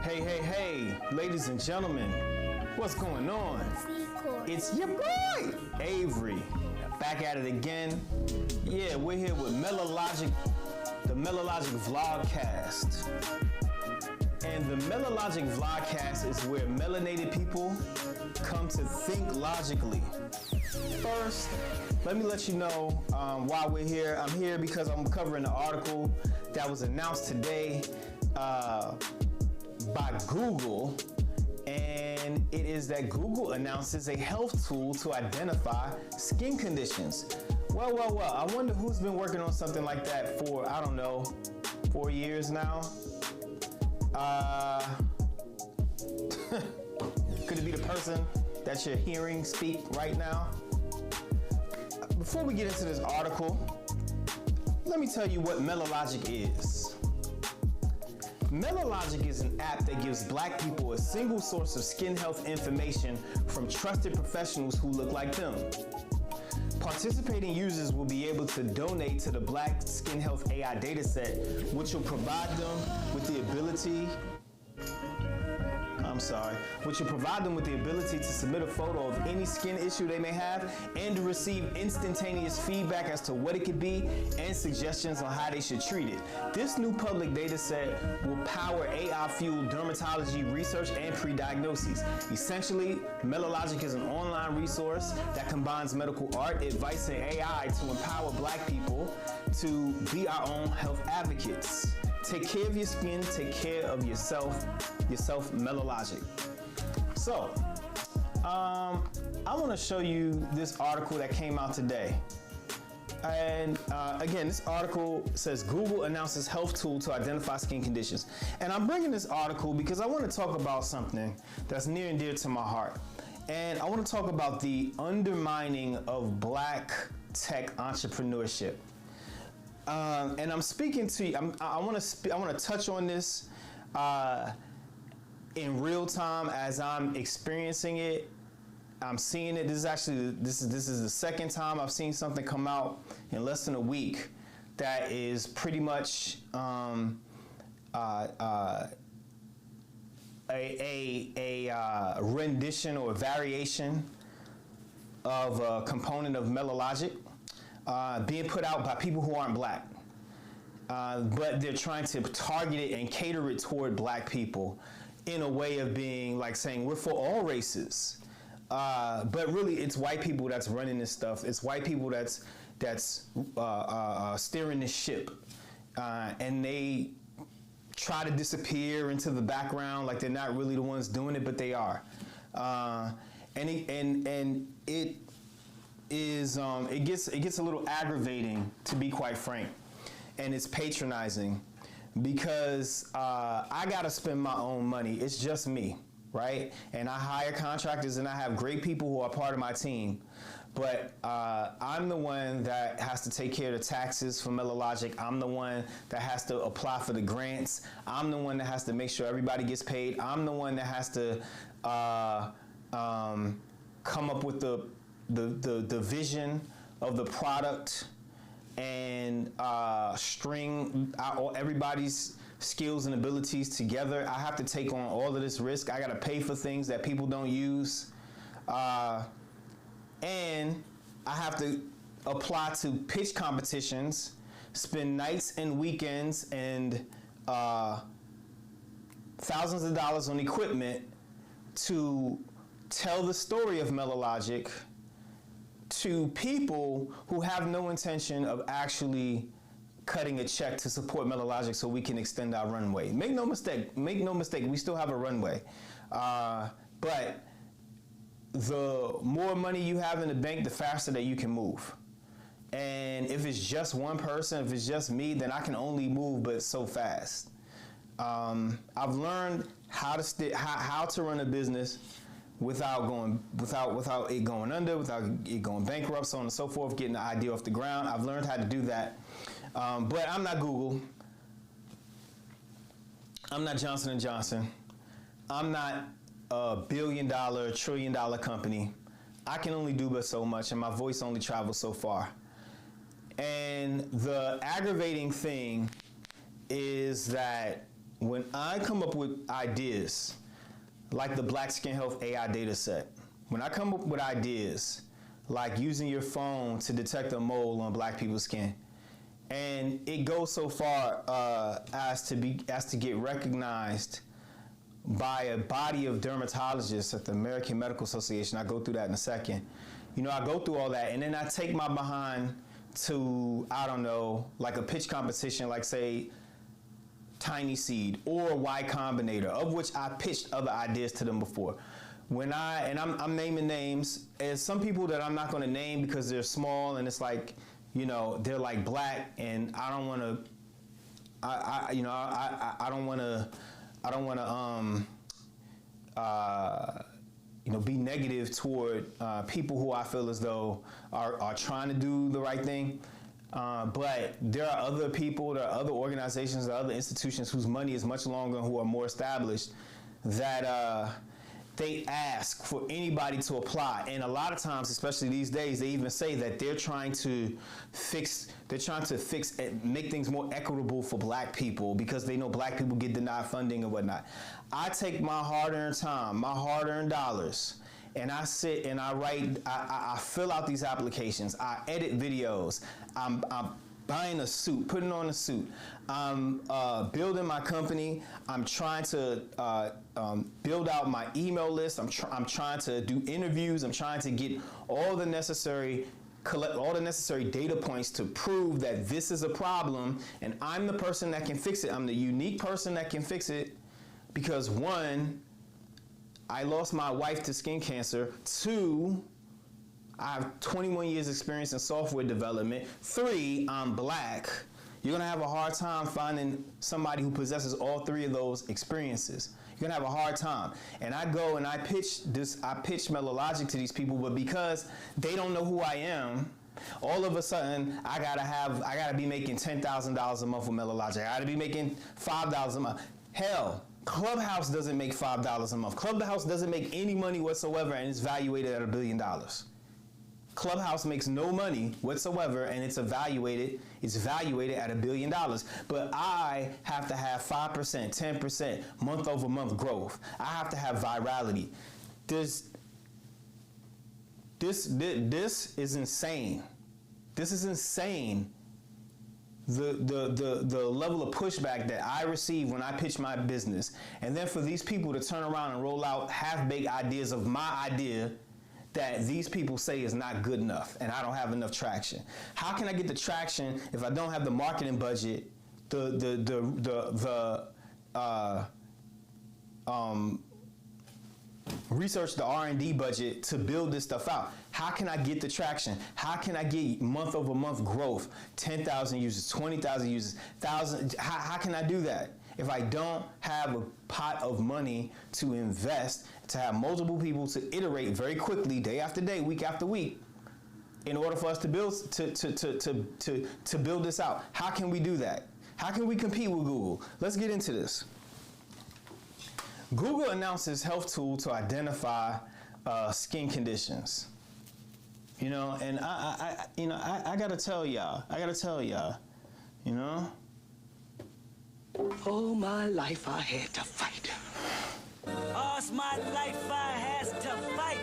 Hey, hey, hey, ladies and gentlemen, what's going on? It's your boy, Avery, back at it again. Yeah, we're here with the Melologic Vlogcast. And the Melologic Vlogcast is where melanated people come to think logically. First, let me let you know why we're here. I'm here because I'm covering an article that was announced today by Google, and it is that Google announces a health tool to identify skin conditions. Well, I wonder who's been working on something like that for, I don't know, 4 years now? Could it be the person that you're hearing speak right now? Before we get into this article, let me tell you what Melologic is. Melologic is an app that gives Black people a single source of skin health information from trusted professionals who look like them. Participating users will be able to donate to the Black Skin Health AI dataset, which will provide them with the ability to submit a photo of any skin issue they may have and to receive instantaneous feedback as to what it could be and suggestions on how they should treat it. This new public data set will power AI-fueled dermatology research and pre-diagnoses. Essentially, Melologic is an online resource that combines medical art, advice, and AI to empower Black people to be our own health advocates. Take care of your skin, take care of yourself, Melologic. So, I want to show you this article that came out today. And again, this article says Google announces health tool to identify skin conditions. And I'm bringing this article because I want to talk about something that's near and dear to my heart. And I want to talk about the undermining of Black tech entrepreneurship. And I'm speaking to you. I want to touch on this in real time as I'm experiencing it. I'm seeing it. This is the second time I've seen something come out in less than a week that is pretty much a rendition or a variation of a component of Melologic being put out by people who aren't Black. But they're trying to target it and cater it toward Black people in a way of being like saying we're for all races. But really it's white people that's running this stuff. It's white people that's steering this ship. And they try to disappear into the background like they're not really the ones doing it, but they are. And it gets a little aggravating, to be quite frank, and it's patronizing because I gotta spend my own money. It's just me, right? And I hire contractors and I have great people who are part of my team, but I'm the one that has to take care of the taxes for Melologic. I'm the one that has to apply for the grants. I'm the one that has to make sure everybody gets paid. I'm the one that has to come up with the vision of the product and string everybody's skills and abilities together. I have to take on all of this risk. I got to pay for things that people don't use. And I have to apply to pitch competitions, spend nights and weekends and thousands of dollars on equipment to tell the story of Melologic to people who have no intention of actually cutting a check to support Melologic so we can extend our runway. Make no mistake, we still have a runway. But the more money you have in the bank, the faster that you can move. And if it's just one person, if it's just me, then I can only move but so fast. I've learned how to run a business without it going under, without it going bankrupt, so on and so forth, getting the idea off the ground. I've learned how to do that. But I'm not Google. I'm not Johnson & Johnson. I'm not a billion-dollar, trillion-dollar company. I can only do but so much, and my voice only travels so far. And the aggravating thing is that when I come up with ideas, like the Black Skin Health AI data set, when I come up with ideas like using your phone to detect a mole on black people's skin, and it goes so far as to get recognized by a body of dermatologists at the American Medical Association. I go through that in a second. You know, I go through all that, and then I take my behind to, I don't know, like a pitch competition, like say Tiny Seed or Y Combinator, of which I pitched other ideas to them before. I'm naming names, and some people that I'm not going to name because they're small, and it's like, you know, they're like black, and I don't want to, I don't want to, be negative toward people who I feel as though are trying to do the right thing. But there are other people, there are other organizations, there are other institutions whose money is much longer, who are more established, that they ask for anybody to apply. And a lot of times, especially these days, they even say that they're trying to fix and make things more equitable for black people because they know black people get denied funding and whatnot. I take my hard-earned time, my hard-earned dollars, and I sit and I write, I fill out these applications, I edit videos, I'm buying a suit, putting on a suit, I'm building my company, I'm trying to build out my email list, I'm trying to do interviews, I'm trying to get collect all the necessary data points to prove that this is a problem, and I'm the person that can fix it. I'm the unique person that can fix it because, one, I lost my wife to skin cancer. 2, I have 21 years experience in software development. 3, I'm black. You're gonna have a hard time finding somebody who possesses all 3 of those experiences. You're gonna have a hard time. And I go and I pitch Melologic to these people, but because they don't know who I am, all of a sudden I gotta be making $10,000 a month with Melologic. I gotta be making $5 a month. Hell, Clubhouse doesn't make $5 a month. Clubhouse doesn't make any money whatsoever, and it's valuated at $1 billion. Clubhouse makes no money whatsoever, and it's valuated at $1 billion. But I have to have 5%, 10% month over month growth. I have to have virality. This is insane. This is insane. The level of pushback that I receive when I pitch my business, and then for these people to turn around and roll out half-baked ideas of my idea that these people say is not good enough, and I don't have enough traction. How can I get the traction if I don't have the marketing budget, research, the R&D budget to build this stuff out? How can I get the traction? How can I get month over month growth? 10,000 users, 20,000 users, 1,000. How can I do that if I don't have a pot of money to invest, to have multiple people to iterate very quickly, day after day, week after week, in order for us to build to build this out? How can we do that? How can we compete with Google? Let's get into this. Google announces health tool to identify skin conditions. You know, and I gotta tell y'all, you know. All my life I had to fight. All my life I has to fight.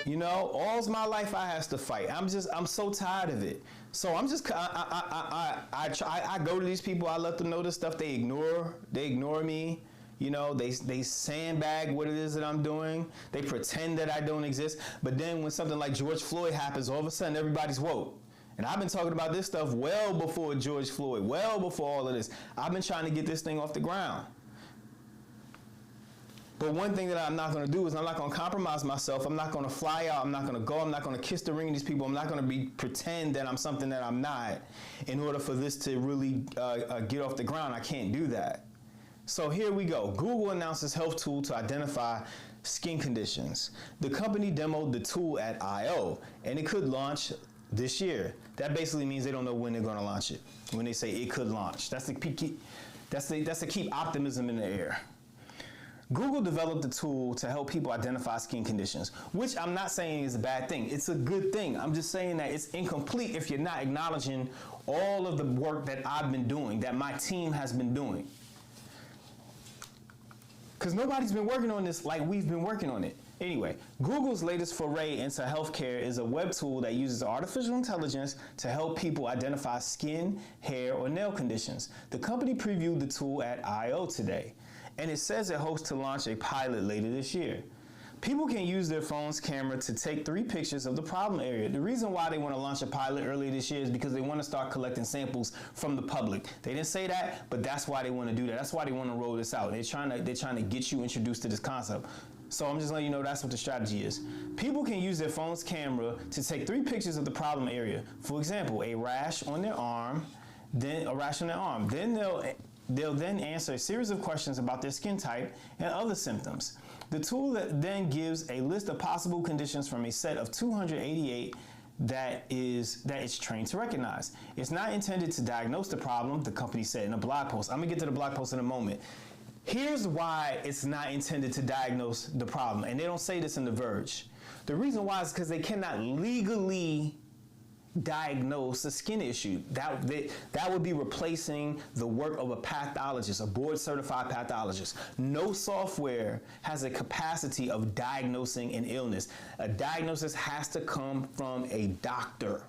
You know, all's my life I has to fight. I'm so tired of it. So I go to these people, I let them know this stuff, they ignore me. You know, they sandbag what it is that I'm doing. They pretend that I don't exist. But then when something like George Floyd happens, all of a sudden everybody's woke. And I've been talking about this stuff well before George Floyd, well before all of this. I've been trying to get this thing off the ground. But one thing that I'm not going to do is I'm not going to compromise myself. I'm not going to fly out. I'm not going to go. I'm not going to kiss the ring of these people. I'm not going to pretend that I'm something that I'm not in order for this to really get off the ground. I can't do that. So here we go. Google announces health tool to identify skin conditions. The company demoed the tool at I/O, and it could launch this year. That basically means they don't know when they're going to launch it. When they say it could launch, that's to keep optimism in the air. Google developed a tool to help people identify skin conditions, which I'm not saying is a bad thing. It's a good thing. I'm just saying that it's incomplete if you're not acknowledging all of the work that I've been doing, that my team has been doing. because nobody's been working on this like we've been working on it. Anyway, Google's latest foray into healthcare is a web tool that uses artificial intelligence to help people identify skin, hair, or nail conditions. The company previewed the tool at I/O today, and it says it hopes to launch a pilot later this year. People can use their phone's camera to take 3 pictures of the problem area. The reason why they want to launch a pilot earlier this year is because they want to start collecting samples from the public. They didn't say that, but that's why they want to do that. That's why they want to roll this out. They're trying to get you introduced to this concept. So I'm just letting you know that's what the strategy is. People can use their phone's camera to take 3 pictures of the problem area. For example, a rash on their arm, then a rash on their arm. Then they'll then answer a series of questions about their skin type and other symptoms. The tool then gives a list of possible conditions from a set of 288 that it's trained to recognize. It's not intended to diagnose the problem, the company said in a blog post. I'm gonna get to the blog post in a moment. Here's why it's not intended to diagnose the problem, and they don't say this in The Verge. The reason why is because they cannot legally diagnose a skin issue. That would be replacing the work of a pathologist, a board-certified pathologist. No software has a capacity of diagnosing an illness. A diagnosis has to come from a doctor,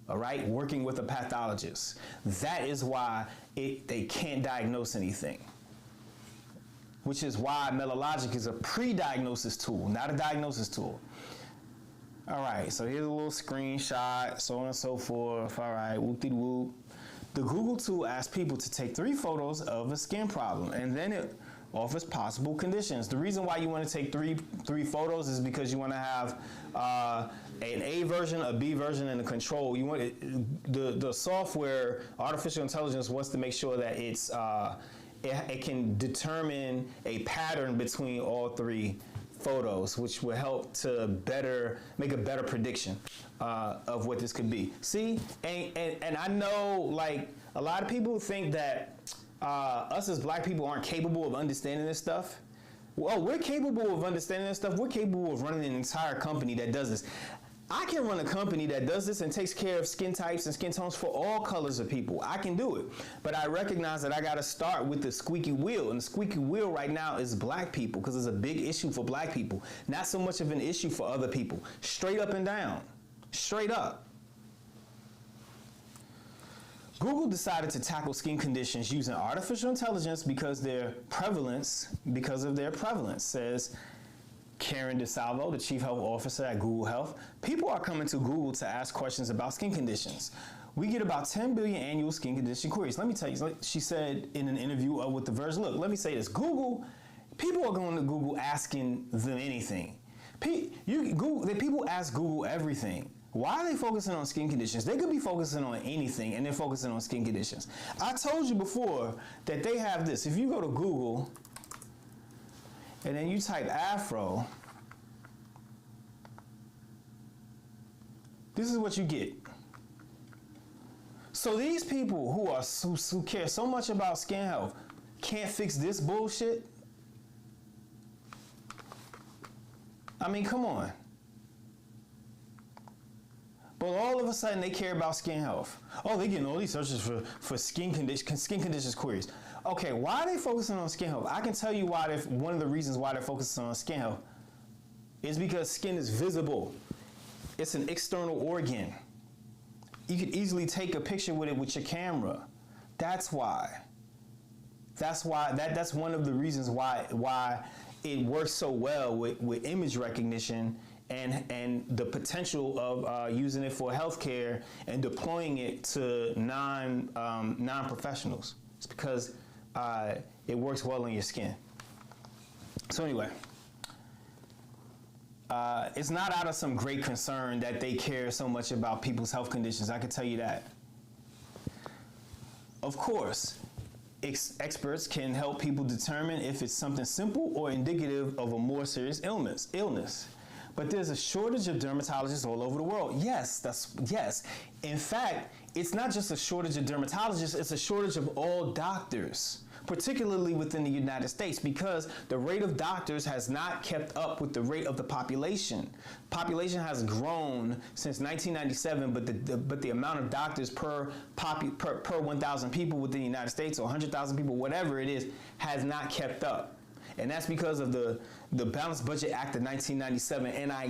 all right, working with a pathologist. That is why they can't diagnose anything, which is why Melalogic is a pre-diagnosis tool, not a diagnosis tool. All right, so here's a little screenshot, so on and so forth. All right, whoop-de-whoop. The Google tool asks people to take 3 photos of a skin problem, and then it offers possible conditions. The reason why you want to take three photos is because you want to have an A version, a B version, and a control. You want the software, artificial intelligence wants to make sure that it can determine a pattern between all 3 photos, which will help to make a better prediction of what this could be. See, and I know, like, a lot of people think that us as black people aren't capable of understanding this stuff. Well, we're capable of understanding this stuff. We're capable of running an entire company that does this. I can run a company that does this and takes care of skin types and skin tones for all colors of people. I can do it. But I recognize that I got to start with the squeaky wheel. And the squeaky wheel right now is black people, because it's a big issue for black people. Not so much of an issue for other people. Straight up and down. Straight up. Google decided to tackle skin conditions using artificial intelligence because of their prevalence, says Karen DeSalvo, the Chief Health Officer at Google Health. People are coming to Google to ask questions about skin conditions. We get about 10 billion annual skin condition queries. Let me tell you, she said in an interview with The Verge, look, let me say this. People are going to Google asking them anything. People ask Google everything. Why are they focusing on skin conditions? They could be focusing on anything, and they're focusing on skin conditions. I told you before that they have this. If you go to Google and then you type Afro, this is what you get. So these people who care so much about skin health can't fix this bullshit? I mean, come on. But all of a sudden they care about skin health. Oh, they're getting all these searches for skin conditions queries. Okay, why are they focusing on skin health? I can tell you why. One of the reasons why they're focusing on skin health is because skin is visible. It's an external organ. You could easily take a picture with it with your camera. That's why. That's one of the reasons why it works so well with image recognition and the potential of using it for healthcare and deploying it to non-professionals. It's because it works well on your skin. So anyway, it's not out of some great concern that they care so much about people's health conditions. I can tell you that. Of course, experts can help people determine if it's something simple or indicative of a more serious illness. But there's a shortage of dermatologists all over the world. Yes. In fact, it's not just a shortage of dermatologists, it's a shortage of all doctors, particularly within the United States, because the rate of doctors has not kept up with the rate of the population. Population has grown since 1997, but the amount of doctors per 1,000 people within the United States, or 100,000 people, whatever it is, has not kept up. And that's because of the Balanced Budget Act of 1997. And I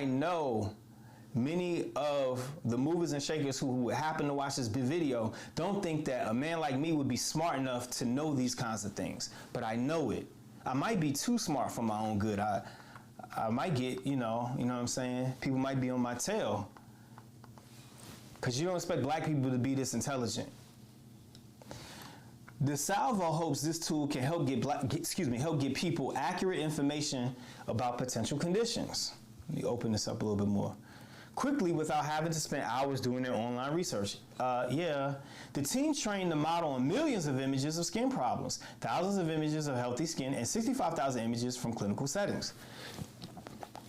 know many of the movers and shakers who happen to watch this video don't think that a man like me would be smart enough to know these kinds of things. But I know it. I might be too smart for my own good. I might get, you know what I'm saying? People might be on my tail. Because you don't expect black people to be this intelligent. DeSalvo hopes this tool can help get people accurate information about potential conditions. Let me open this up a little bit more. Quickly, without having to spend hours doing their online research. The team trained the model on millions of images of skin problems, thousands of images of healthy skin, and 65,000 images from clinical settings.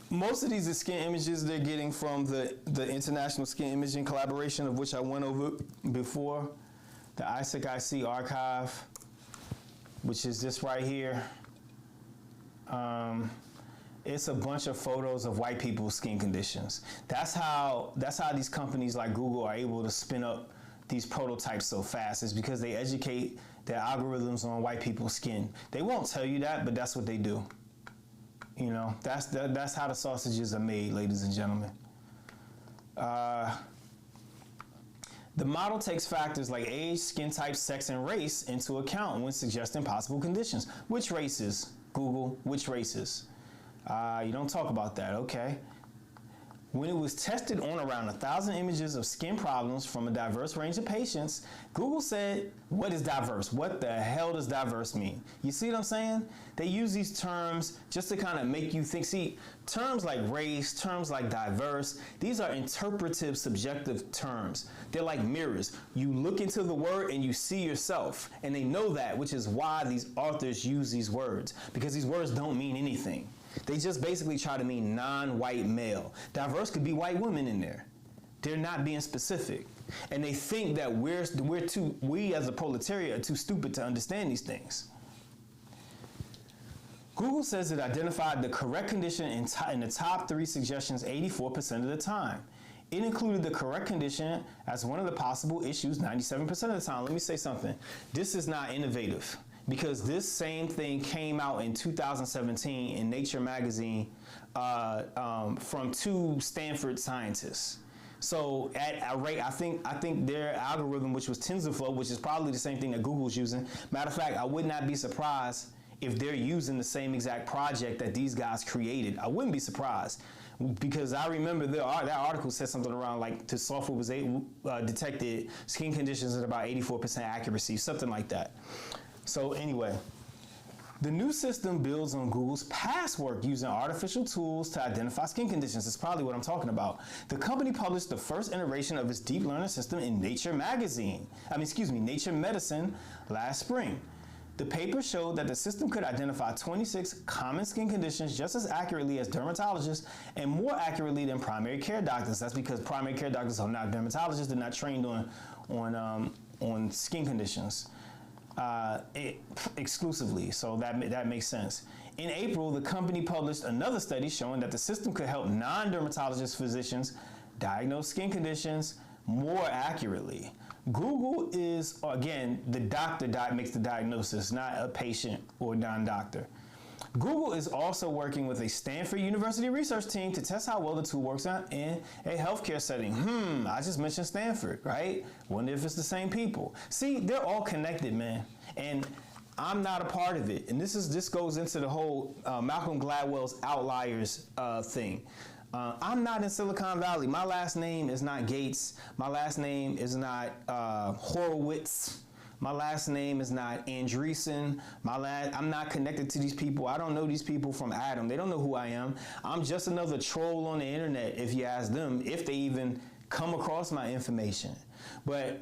Most of these are skin images they're getting from the International Skin Imaging Collaboration, of which I went over before, the ISIC-IC archive, which is this right here. It's a bunch of photos of white people's skin conditions. That's how these companies like Google are able to spin up these prototypes so fast, is because they educate their algorithms on white people's skin. They won't tell you that, but that's what they do. You know, that's how the sausages are made, ladies and gentlemen. The model takes factors like age, skin type, sex, and race into account when suggesting possible conditions. Which races? Google, which races? You don't talk about that, okay. When it was tested on around 1,000 images of skin problems from a diverse range of patients, Google said, what is diverse? What the hell does diverse mean? You see what I'm saying? They use these terms just to kind of make you think. See, terms like race, terms like diverse, these are interpretive, subjective terms. They're like mirrors. You look into the word and you see yourself. And they know that, which is why these authors use these words, because these words don't mean anything. They just basically try to mean non-white male. Diverse could be white women in there. They're not being specific. And they think that we as a proletariat are too stupid to understand these things. Google says it identified the correct condition in the top 3 suggestions 84% of the time. It included the correct condition as one of the possible issues 97% of the time. Let me say something. This is not innovative, because this same thing came out in 2017 in Nature magazine from 2 Stanford scientists. So at a rate, I think their algorithm, which was TensorFlow, which is probably the same thing that Google's using. Matter of fact, I would not be surprised if they're using the same exact project that these guys created. I wouldn't be surprised, because I remember that article said something around like the software was detected skin conditions at about 84% accuracy, something like that. So anyway, the new system builds on Google's past work using artificial tools to identify skin conditions. That's probably what I'm talking about. The company published the first iteration of its deep learning system in Nature Medicine last spring. The paper showed that the system could identify 26 common skin conditions just as accurately as dermatologists and more accurately than primary care doctors. That's because primary care doctors are not dermatologists. They're not trained on skin conditions exclusively, so that makes sense. In April, the company published another study showing that the system could help non-dermatologist physicians diagnose skin conditions more accurately. Google is, again, the doctor makes the diagnosis, not a patient or non-doctor. Google is also working with a Stanford University research team to test how well the tool works out in a healthcare setting. I just mentioned Stanford, right? Wonder if it's the same people. See, they're all connected, man. And I'm not a part of it. And this goes into the whole Malcolm Gladwell's outliers thing. I'm not in Silicon Valley. My last name is not Gates. My last name is not Horowitz. My last name is not Andreessen. I'm not connected to these people. I don't know these people from Adam. They don't know who I am. I'm just another troll on the internet, if you ask them, if they even come across my information. But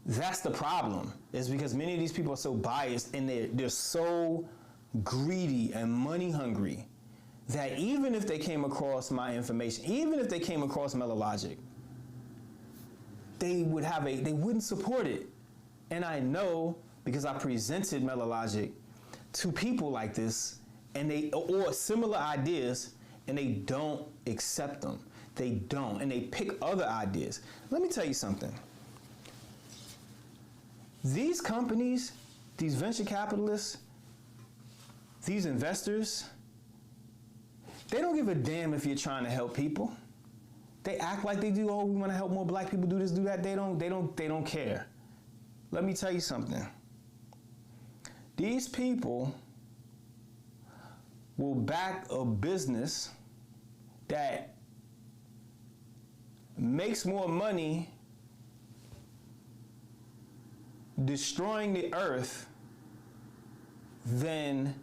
that's the problem, is because many of these people are so biased and they're so greedy and money hungry that even if they came across my information, even if they came across Melologic, they wouldn't support it. And I know, because I presented Melologic to people like this, or similar ideas, and they don't accept them. They don't, and they pick other ideas. Let me tell you something. These companies, these venture capitalists, these investors, they don't give a damn if you're trying to help people. They act like they do. Oh, we want to help more black people do this, do that. They don't care. Let me tell you something. These people will back a business that makes more money destroying the earth than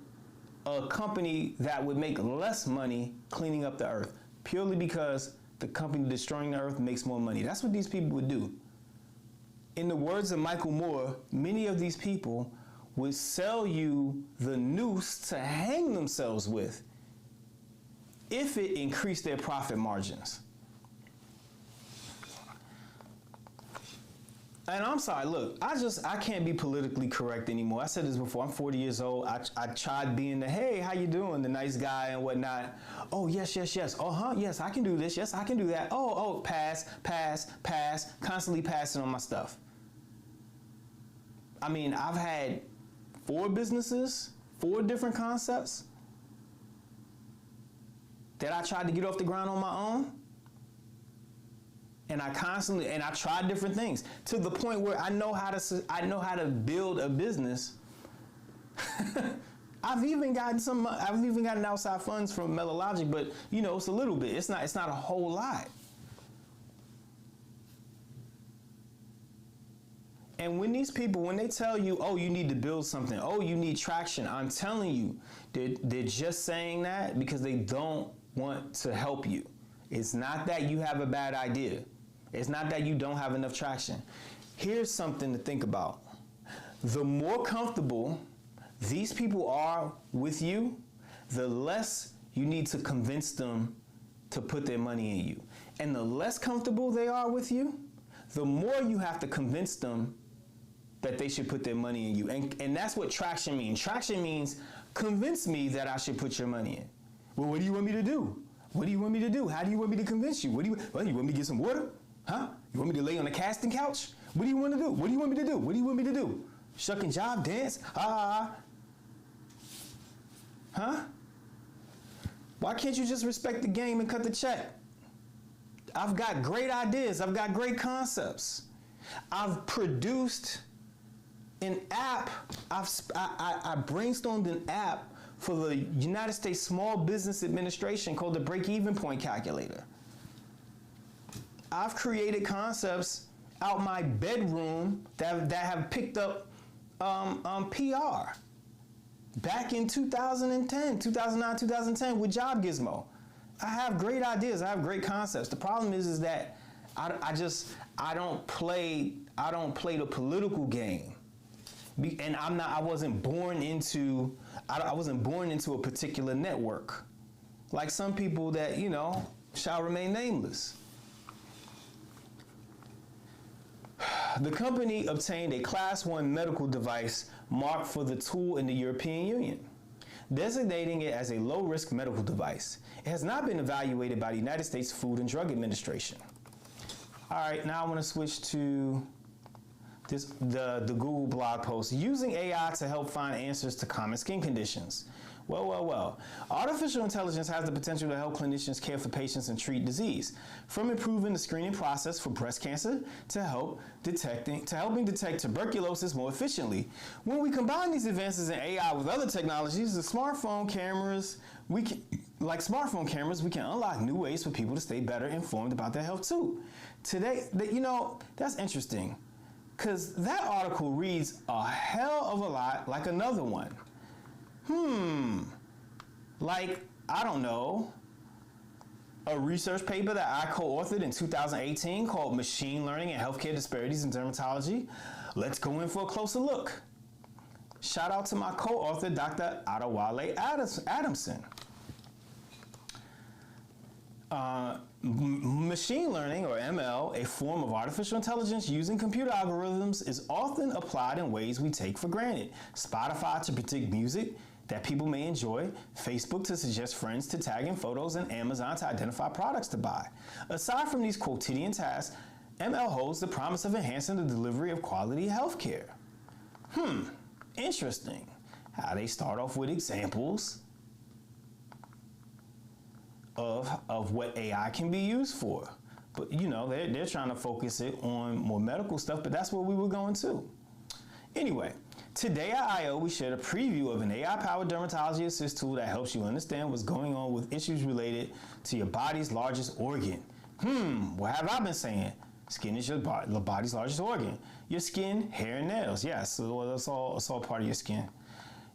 a company that would make less money cleaning up the earth, purely because the company destroying the earth makes more money. That's what these people would do. In the words of Michael Moore, many of these people would sell you the noose to hang themselves with if it increased their profit margins. And I'm sorry, look, I can't be politically correct anymore. I said this before, I'm 40 years old. I tried being the, hey, how you doing? The nice guy and whatnot. Oh, yes. Uh-huh, yes, I can do this. Yes, I can do that. Oh, pass. Constantly passing on my stuff. I mean, I've had 4 businesses, 4 different concepts that I tried to get off the ground on my own. And I tried different things to the point where I know how to build a business. I've even gotten outside funds from Mellow Logic, but it's a little bit. It's not a whole lot. And when these people, when they tell you, oh, you need to build something, oh, you need traction, I'm telling you, they're just saying that because they don't want to help you. It's not that you have a bad idea. It's not that you don't have enough traction. Here's something to think about. The more comfortable these people are with you, the less you need to convince them to put their money in you. And the less comfortable they are with you, the more you have to convince them that they should put their money in you. And that's what traction means. Traction means convince me that I should put your money in. Well, what do you want me to do? What do you want me to do? How do you want me to convince you? You want me to get some water? Huh? You want me to lay on the casting couch? What do you want to do? What do you want me to do? What do you want me to do? Shuck and jive, dance? Huh? Why can't you just respect the game and cut the check? I've got great ideas. I've got great concepts. I've produced an app. I brainstormed an app for the United States Small Business Administration called the Break-Even Point Calculator. I've created concepts out my bedroom that have picked up PR back in 2009, 2010 with Job Gizmo. I have great ideas. I have great concepts. The problem is that I don't play the political game, and I wasn't born into a particular network, like some people that shall remain nameless. The company obtained a Class 1 medical device marked for the tool in the European Union, designating it as a low-risk medical device. It has not been evaluated by the United States Food and Drug Administration. All right, now I want to switch to the Google blog post, using AI to help find answers to common skin conditions. Well. Artificial intelligence has the potential to help clinicians care for patients and treat disease, from improving the screening process for breast cancer to helping detect tuberculosis more efficiently. When we combine these advances in AI with other technologies, the smartphone cameras, we can unlock new ways for people to stay better informed about their health too. Today, that's interesting, because that article reads a hell of a lot like another one. Like, I don't know, a research paper that I co-authored in 2018 called Machine Learning and Healthcare Disparities in Dermatology. Let's go in for a closer look. Shout out to my co-author, Dr. Adewale Adamson. Machine learning, or ML, a form of artificial intelligence using computer algorithms, is often applied in ways we take for granted. Spotify to predict music that people may enjoy, Facebook to suggest friends to tag in photos, and Amazon to identify products to buy. Aside from these quotidian tasks, ML holds the promise of enhancing the delivery of quality healthcare. Interesting. how they start off with examples of what AI can be used for. But you know, they're trying to focus it on more medical stuff, but that's where we were going to. Anyway, today at I.O. we shared a preview of an AI-powered dermatology assist tool that helps you understand what's going on with issues related to your body's largest organ. What have I been saying? Skin is your body's largest organ. Your skin, hair, and nails. Yes, so it's all part of your skin.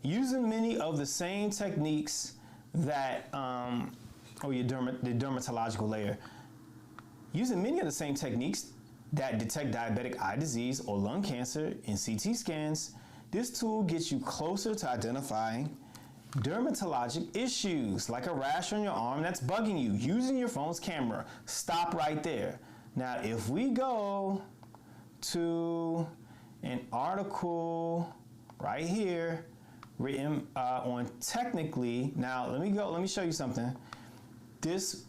Using many of the same techniques that, the dermatological layer. Using many of the same techniques that detect diabetic eye disease or lung cancer in CT scans, this tool gets you closer to identifying dermatologic issues, like a rash on your arm that's bugging you, using your phone's camera. Stop right there. Now, if we go to an article right here written on Technically, now let me show you something. This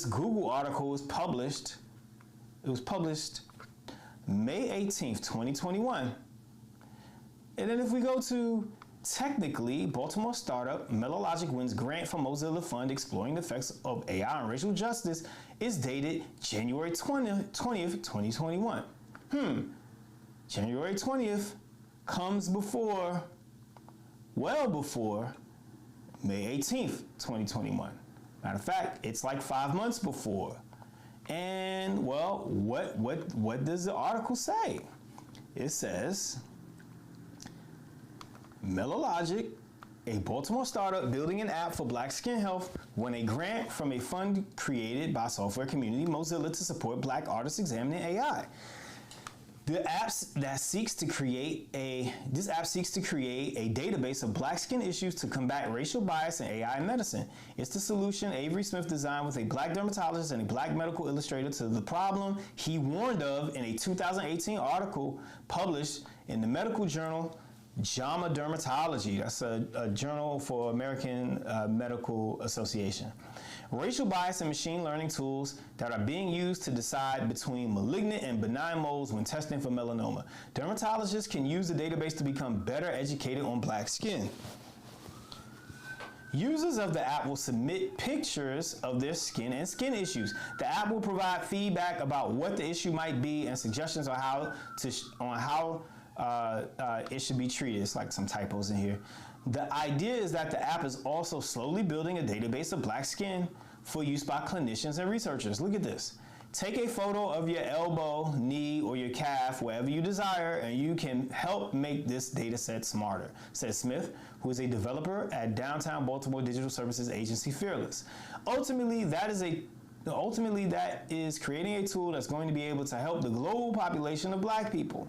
Google article was published. It was published May 18th, 2021. And then if we go to Technically, Baltimore startup Melologic wins grant from Mozilla Fund exploring the effects of AI on racial justice, is dated January 20th, 2021. January 20th comes before, well before, May 18th, 2021. Matter of fact, it's like 5 months before. And well, what does the article say? It says, Melologic, a Baltimore startup building an app for Black skin health, won a grant from a fund created by software community Mozilla to support Black artists examining AI. This app seeks to create a database of Black skin issues to combat racial bias in AI medicine. It's the solution Avery Smith designed with a Black dermatologist and a Black medical illustrator to the problem he warned of in a 2018 article published in the medical journal JAMA Dermatology. That's a journal for American Medical Association. Racial bias and machine learning tools that are being used to decide between malignant and benign moles when testing for melanoma. Dermatologists can use the database to become better educated on Black skin. Users of the app will submit pictures of their skin and skin issues. The app will provide feedback about what the issue might be and suggestions on how it should be treated. It's like some typos in here. The idea is that the app is also slowly building a database of Black skin for use by clinicians and researchers. Look at this. Take a photo of your elbow, knee, or your calf, wherever you desire, and you can help make this data set smarter, says Smith, who is a developer at downtown Baltimore digital services agency Fearless. Ultimately, that is creating a tool that's going to be able to help the global population of Black people.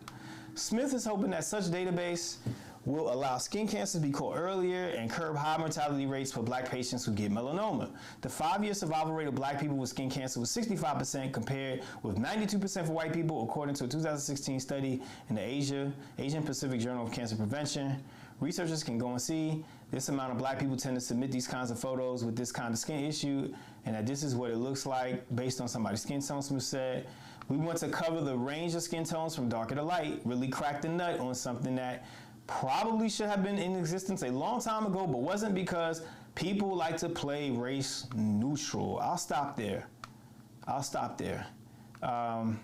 Smith is hoping that such database will allow skin cancer to be caught earlier and curb high mortality rates for Black patients who get melanoma. The 5-year survival rate of Black people with skin cancer was 65% compared with 92% for white people, according to a 2016 study in the Asian Pacific Journal of Cancer Prevention. Researchers can go and see this amount of Black people tend to submit these kinds of photos with this kind of skin issue, and that this is what it looks like based on somebody's skin tone, Smith said. We want to cover the range of skin tones from darker to light, really crack the nut on something that probably should have been in existence a long time ago, but wasn't because people like to play race neutral. I'll stop there. And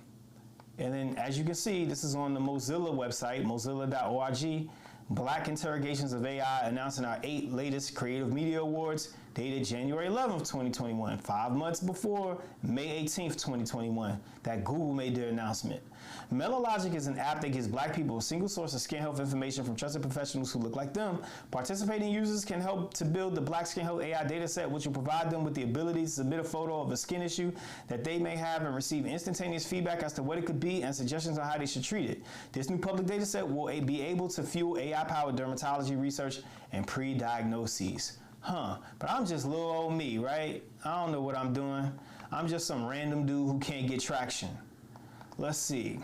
then, as you can see, this is on the Mozilla website, mozilla.org. Black Interrogations of AI announcing our 8 latest Creative Media Awards, dated January 11th, 2021, 5 months before May 18th, 2021, that Google made their announcement. Melologic is an app that gives Black people a single source of skin health information from trusted professionals who look like them. Participating users can help to build the Black Skin Health AI dataset, which will provide them with the ability to submit a photo of a skin issue that they may have and receive instantaneous feedback as to what it could be and suggestions on how they should treat it. This new public dataset will be able to fuel AI-powered dermatology research and pre-diagnoses. But I'm just little old me, right? I don't know what I'm doing. I'm just some random dude who can't get traction. Let's see.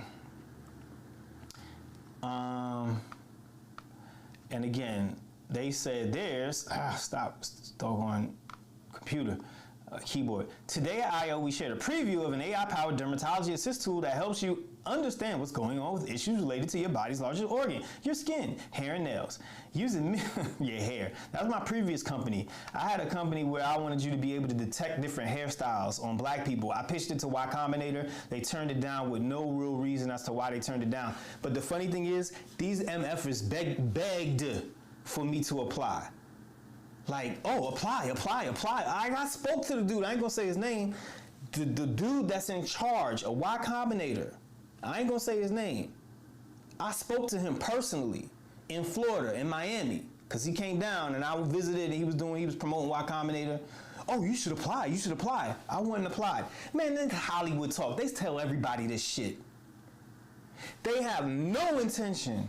And again, they said theirs, stop, doggone computer, keyboard. Today at I.O. we shared a preview of an AI-powered dermatology assist tool that helps you understand what's going on with issues related to your body's largest organ, your skin, hair, and nails. Using your hair. That was my previous company. I had a company where I wanted you to be able to detect different hairstyles on black people. I pitched it to Y Combinator. They turned it down with no real reason as to why they turned it down. But the funny thing is, these MFers begged for me to apply. Like, oh, apply. I spoke to the dude. I ain't gonna say his name. The dude that's in charge of Y Combinator. I ain't gonna say his name. I spoke to him personally in Florida, in Miami, because he came down and I visited and he was promoting Y Combinator. Oh, you should apply. I wouldn't apply. Man, then Hollywood talk. They tell everybody this shit. They have no intention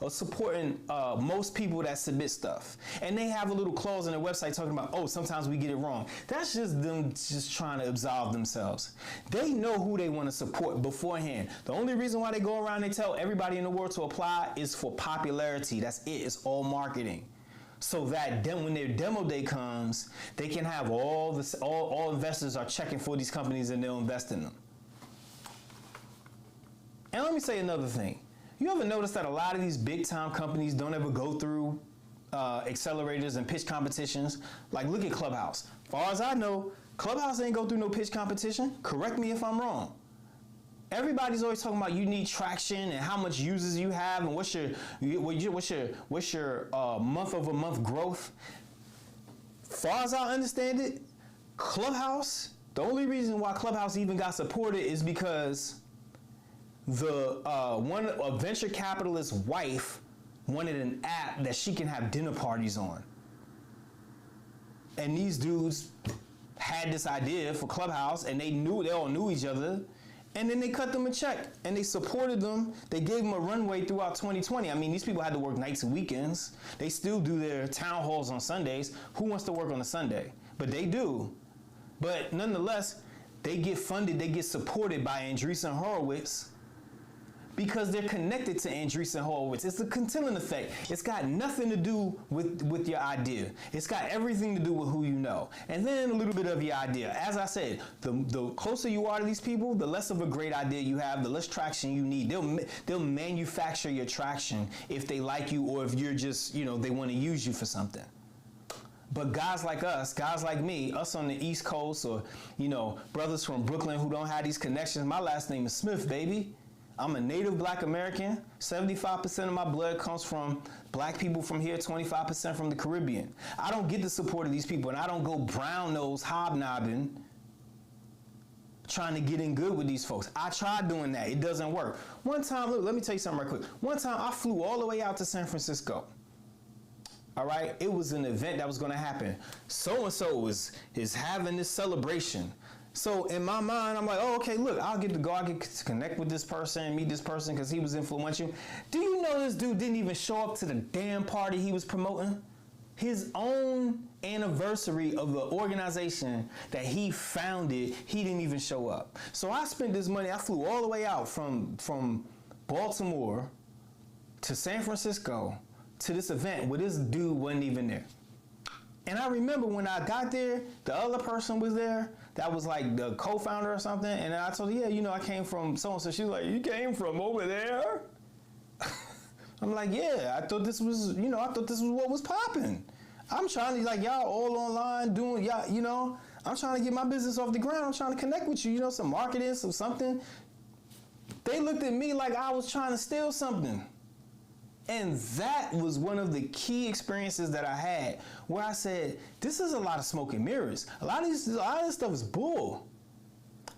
of supporting most people that submit stuff. And they have a little clause on their website talking about, oh, sometimes we get it wrong. That's just them just trying to absolve themselves. They know who they want to support beforehand. The only reason why they go around and tell everybody in the world to apply is for popularity. That's it. It's all marketing. So that then when their demo day comes, they can have all investors are checking for these companies and they'll invest in them. And let me say another thing. You ever notice that a lot of these big time companies don't ever go through accelerators and pitch competitions? Like, look at Clubhouse. As far as I know, Clubhouse ain't go through no pitch competition. Correct me if I'm wrong. Everybody's always talking about you need traction and how much users you have and what's your month-over-month growth. As far as I understand it, Clubhouse, the only reason why Clubhouse even got supported is because a venture capitalist's wife wanted an app that she can have dinner parties on. And these dudes had this idea for Clubhouse and they all knew each other. And then they cut them a check and they supported them. They gave them a runway throughout 2020. I mean, these people had to work nights and weekends. They still do their town halls on Sundays. Who wants to work on a Sunday? But they do. But nonetheless, they get funded, they get supported by Andreessen Horowitz because they're connected to Andreessen Horowitz. It's the Cantillon effect. It's got nothing to do with your idea. It's got everything to do with who you know. And then a little bit of your idea. As I said, the closer you are to these people, the less of a great idea you have, the less traction you need. They'll manufacture your traction if they like you or if you're just, they want to use you for something. But guys like us, guys like me, us on the East Coast or, brothers from Brooklyn who don't have these connections, my last name is Smith, baby. I'm a native black American. 75% of my blood comes from black people from here, 25% from the Caribbean. I don't get the support of these people, and I don't go brown nose hobnobbing trying to get in good with these folks. I tried doing that. It doesn't work. One time, look, let me tell you something right quick. One time I flew all the way out to San Francisco. All right, it was an event that was going to happen. So-and-so is having this celebration. So in my mind, I'm like, oh, okay, look, I'll get to connect with this person, meet this person because he was influential. Do you know this dude didn't even show up to the damn party he was promoting? His own anniversary of the organization that he founded, he didn't even show up. So I spent this money. I flew all the way out from Baltimore to San Francisco to this event where this dude wasn't even there. And I remember when I got there, the other person was there that was like the co-founder or something. And I told her, yeah, I came from so-and-so. She was like, you came from over there? I'm like, yeah, I thought this was what was popping. I'm trying to, like, y'all all online doing, y'all, I'm trying to get my business off the ground. I'm trying to connect with you, some marketing, some something. They looked at me like I was trying to steal something. And that was one of the key experiences that I had where I said, this is a lot of smoke and mirrors. A lot of this stuff is bull.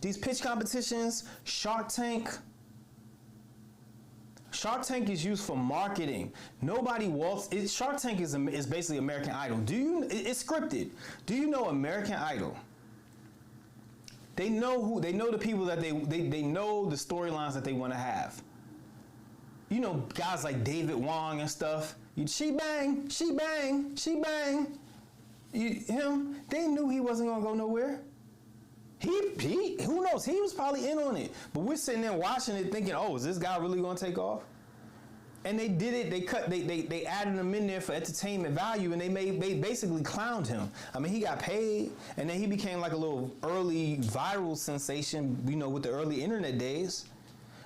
These pitch competitions, Shark Tank is used for marketing. Nobody walks. Shark Tank is basically American Idol. It's scripted. Do you know American Idol? They know the people that they know the storylines that they want to have. Guys like David Wong and stuff. She bang. Him, they knew he wasn't gonna go nowhere. He who knows? He was probably in on it. But we're sitting there watching it thinking, oh, is this guy really gonna take off? And they did it. They added him in there for entertainment value, and they basically clowned him. I mean, he got paid, and then he became like a little early viral sensation, with the early internet days.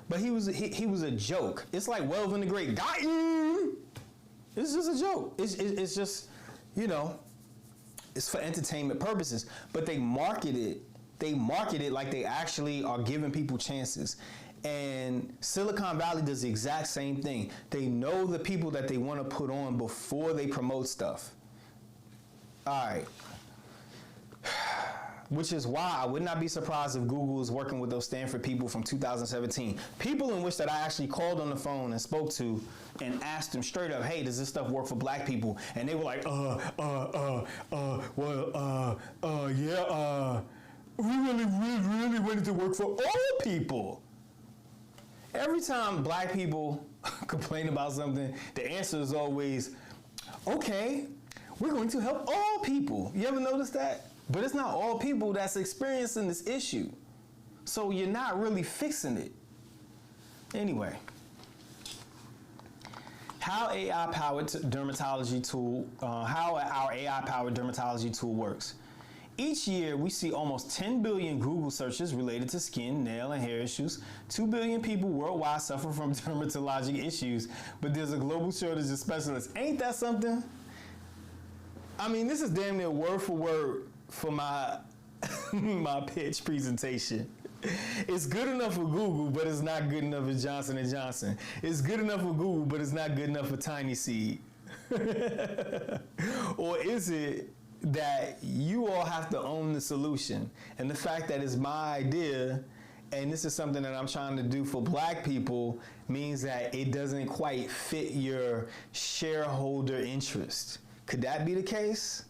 But he was a joke. It's like Welvin the Great. Got you. It's just a joke. It's just, it's for entertainment purposes. But they market it. They market it like they actually are giving people chances. And Silicon Valley does the exact same thing. They know the people that they want to put on before they promote stuff. All right. Which is why I would not be surprised if Google is working with those Stanford people from 2017. People in which that I actually called on the phone and spoke to and asked them straight up, hey, does this stuff work for black people? And they were like, yeah, we really wanted to work for all people. Every time black people complain about something, the answer is always, okay, we're going to help all people. You ever notice that? But it's not all people that's experiencing this issue. So you're not really fixing it. Anyway, how our AI-powered dermatology tool works. Each year, we see almost 10 billion Google searches related to skin, nail, and hair issues. 2 billion people worldwide suffer from dermatologic issues, but there's a global shortage of specialists. Ain't that something? I mean, this is damn near word for word for my my pitch presentation. It's good enough for Google, but it's not good enough for Johnson & Johnson. It's good enough for Google, but it's not good enough for Tiny Seed. Or is it that you all have to own the solution? And the fact that it's my idea and this is something that I'm trying to do for black people means that it doesn't quite fit your shareholder interest. Could that be the case?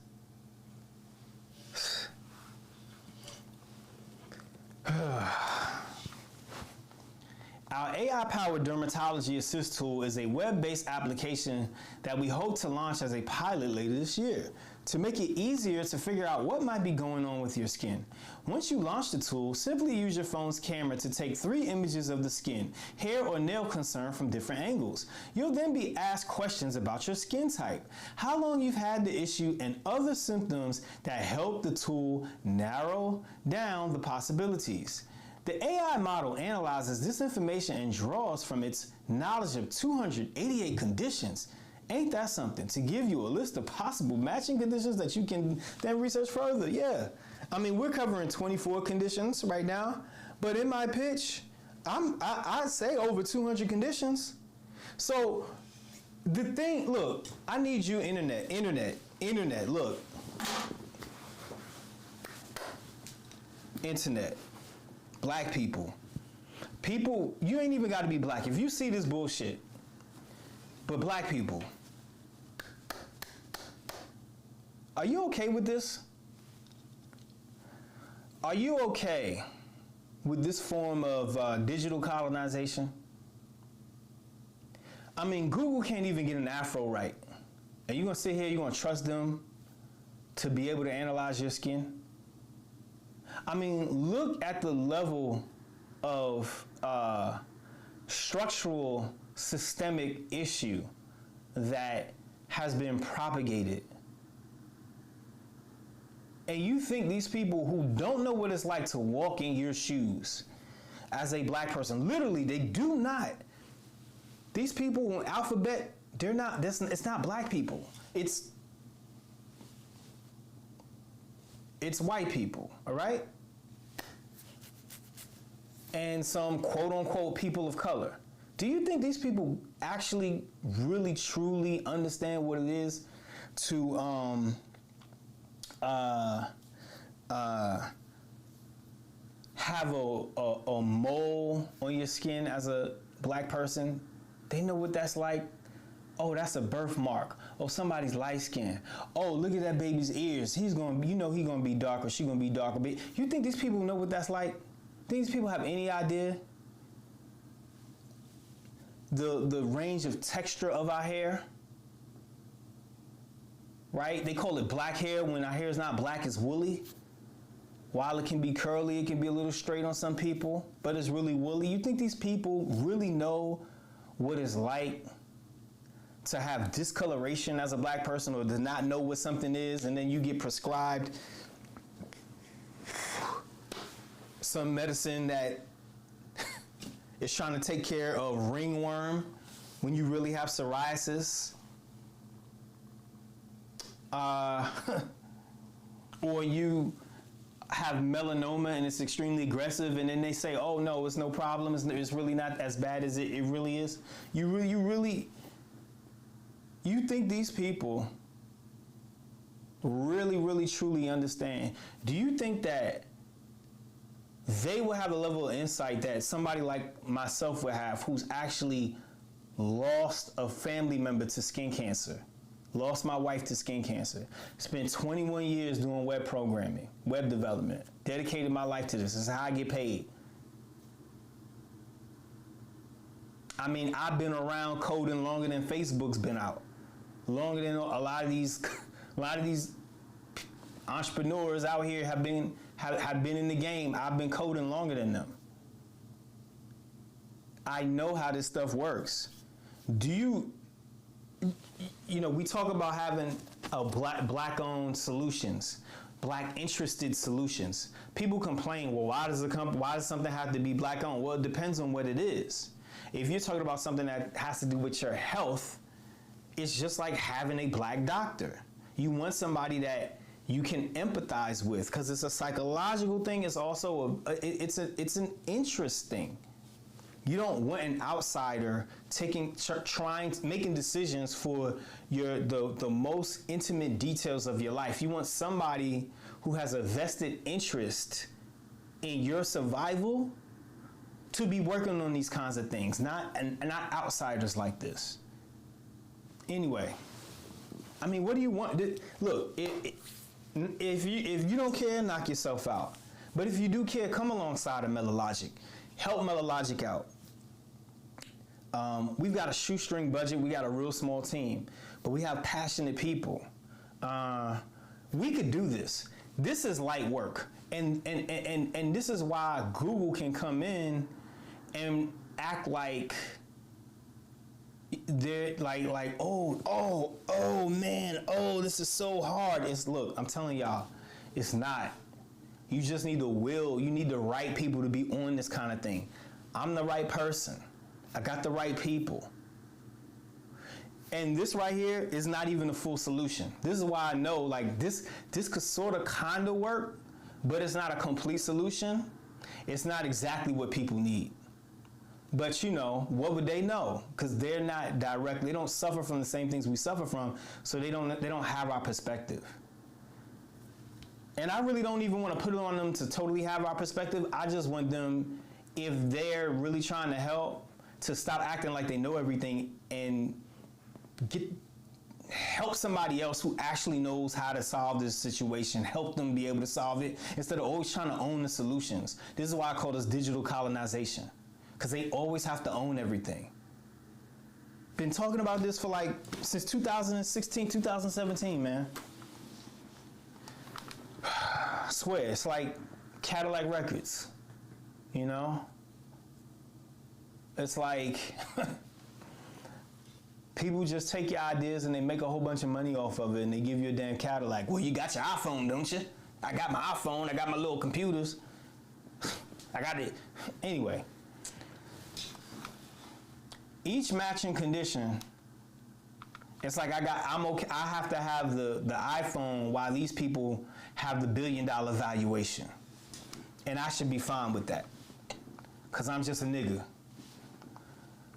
Our AI-powered dermatology assist tool is a web-based application that we hope to launch as a pilot later this year to make it easier to figure out what might be going on with your skin. Once you launch the tool, simply use your phone's camera to take 3 images of the skin, hair, or nail concern from different angles. You'll then be asked questions about your skin type, how long you've had the issue, and other symptoms that help the tool narrow down the possibilities. The AI model analyzes this information and draws from its knowledge of 288 conditions. Ain't that something? To give you a list of possible matching conditions that you can then research further. Yeah. I mean, we're covering 24 conditions right now, but in my pitch, I say over 200 conditions. So the thing, look, I need you internet, look. Internet. Black people, you ain't even got to be black. If you see this bullshit, but black people, are you okay with this? Are you okay with this form of digital colonization? I mean, Google can't even get an afro right. And you're going to sit here, you're going to trust them to be able to analyze your skin? I mean, look at the level of structural systemic issue that has been propagated. And you think these people who don't know what it's like to walk in your shoes as a black person, literally, they do not. These people in alphabet, they're not, it's not black people. It's white people, all right? And some quote unquote people of color. Do you think these people actually really truly understand what it is to have a mole on your skin as a black person? They know what that's like. Oh, that's a birthmark. Oh, somebody's light skin. Oh, look at that baby's ears. He's gonna be dark or she's gonna be darker. But you think these people know what that's like? These people have any idea the range of texture of our hair? Right? They call it black hair when our hair is not black, it's woolly. While it can be curly, it can be a little straight on some people, but it's really woolly. You think these people really know what it's like to have discoloration as a black person or to not know what something is, and then you get prescribed some medicine that is trying to take care of ringworm when you really have psoriasis. Or you have melanoma and it's extremely aggressive, and then they say, oh no, it's no problem, it's really not as bad as it really is. You think these people really truly understand? Do you think that they will have a level of insight that somebody like myself would have, who's actually lost a family member to skin cancer, lost my wife to skin cancer, spent 21 years doing web programming, web development, dedicated my life to this. This is how I get paid. I mean, I've been around coding longer than Facebook's been out, longer than a lot of these entrepreneurs out here have been in the game. I've been coding longer than them. I know how this stuff works. We talk about having a black-owned solutions, black-interested solutions. People complain, well, why does something have to be black-owned? Well, it depends on what it is. If you're talking about something that has to do with your health, it's just like having a black doctor. You want somebody that you can empathize with, because it's a psychological thing. It's also it's an interest thing. You don't want an outsider making decisions for the most intimate details of your life. You want somebody who has a vested interest in your survival to be working on these kinds of things, not outsiders like this. Anyway, I mean, what do you want? Look, if you don't care, knock yourself out. But if you do care, come alongside of Melologic. Help Melologic out. We've got a shoestring budget. We got a real small team, but we have passionate people. We could do this. This is light work, and this is why Google can come in and act like they're like oh man, this is so hard. Look, I'm telling y'all, it's not. You just need the will. You need the right people to be on this kind of thing. I'm the right person. I got the right people. And this right here is not even a full solution. This is why I know, like, this could sort of kind of work, but it's not a complete solution. It's not exactly what people need. But what would they know? Because they're not they don't suffer from the same things we suffer from, so they don't have our perspective. And I really don't even want to put it on them to totally have our perspective. I just want them, if they're really trying to help, to stop acting like they know everything and help somebody else who actually knows how to solve this situation, help them be able to solve it, instead of always trying to own the solutions. This is why I call this digital colonization, because they always have to own everything. Been talking about this for since 2016, 2017, man. I swear, it's like Cadillac Records, It's like people just take your ideas and they make a whole bunch of money off of it, and they give you a damn Cadillac. Well, you got your iPhone, don't you? I got my iPhone. I got my little computers. I got it. Anyway, each matching condition, it's like I'm okay. I have to have the iPhone while these people have the $1 billion valuation, and I should be fine with that, because I'm just a nigga.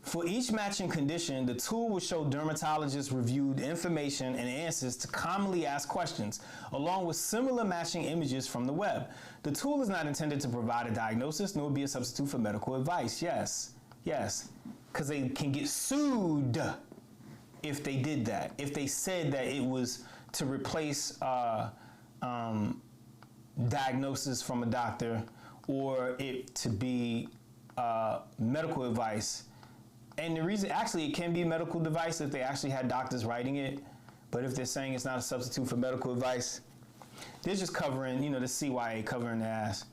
For each matching condition, the tool will show dermatologists reviewed information and answers to commonly asked questions, along with similar matching images from the web. The tool is not intended to provide a diagnosis, nor be a substitute for medical advice. Yes, because they can get sued if they did that. If they said that it was to replace diagnosis from a doctor, or it to be medical advice. And the reason, actually, it can be a medical device if they actually had doctors writing it. But if they're saying it's not a substitute for medical advice, they're just covering, the CYA covering the ass.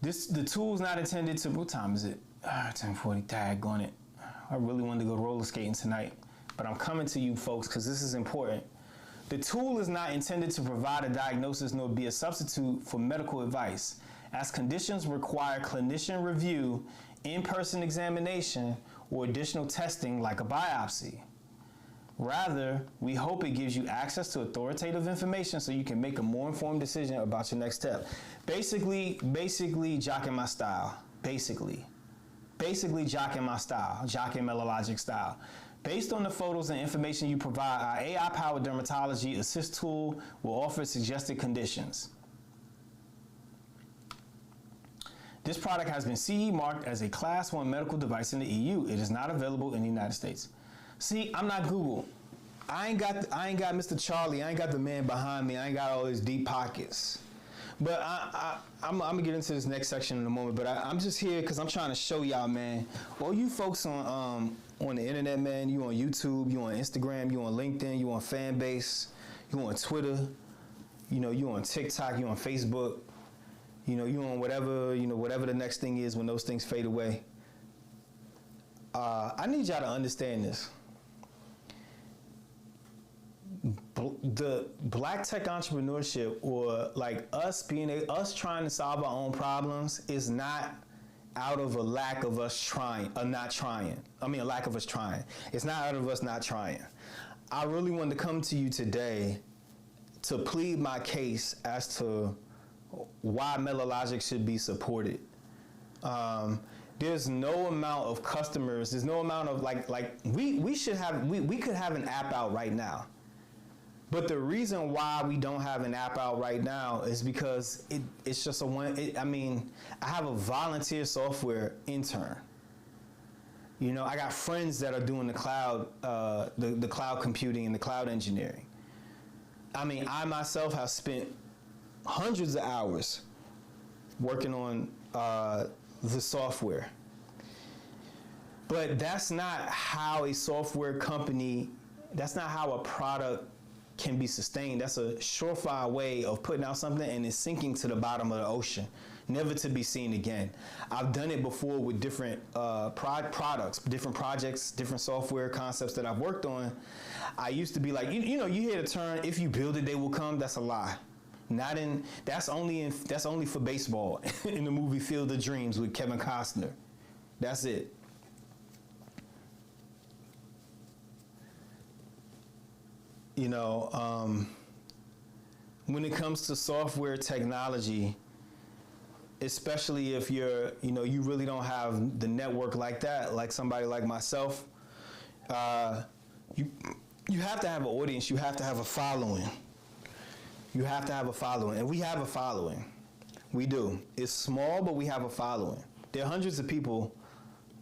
The tool's not intended to, what time is it? 10:40, tag on it. I really wanted to go roller skating tonight, but I'm coming to you folks because this is important. The tool is not intended to provide a diagnosis nor be a substitute for medical advice, as conditions require clinician review, in-person examination, or additional testing like a biopsy. Rather, we hope it gives you access to authoritative information so you can make a more informed decision about your next step. Basically jocking my style. Basically jocking my style, jocking Melologic style. Based on the photos and information you provide, our AI-powered dermatology assist tool will offer suggested conditions. This product has been CE marked as a Class 1 medical device in the EU. It is not available in the United States. See, I'm not Google. I ain't got Mr. Charlie. I ain't got the man behind me. I ain't got all his deep pockets. But I'm gonna get into this next section in a moment. But I'm just here because I'm trying to show y'all, man. All you folks on the internet, man. You on YouTube, you on Instagram, you on LinkedIn, you on Fanbase, you on Twitter. You know, you on TikTok, you on Facebook. You know, you on whatever the next thing is when those things fade away. I need y'all to understand this. The black tech entrepreneurship, or like us trying to solve our own problems, is not out of a lack of us trying, or not trying. I mean, a lack of us trying. It's not out of us not trying. I really wanted to come to you today to plead my case as to why Melologic should be supported. There's no amount of customers. There's no amount of we could have an app out right now. But the reason why we don't have an app out right now is because it's just I have a volunteer software intern. You know, I got friends that are doing the cloud, the cloud computing and the cloud engineering. I mean, I myself have spent hundreds of hours working on the software. But that's not how a software company, that's not how a product can be sustained. That's a surefire way of putting out something and it's sinking to the bottom of the ocean, never to be seen again. I've done it before with different products, different projects, different software concepts that I've worked on. I used to be like, you know, you hear the term, if you build it, they will come. That's a lie. That's only for baseball in the movie Field of Dreams with Kevin Costner. That's it. You know, when it comes to software technology, especially if you really don't have the network like that, like somebody like myself, you have to have an audience. You have to have a following. You have to have a following, and we have a following. We do. It's small, but we have a following. There are hundreds of people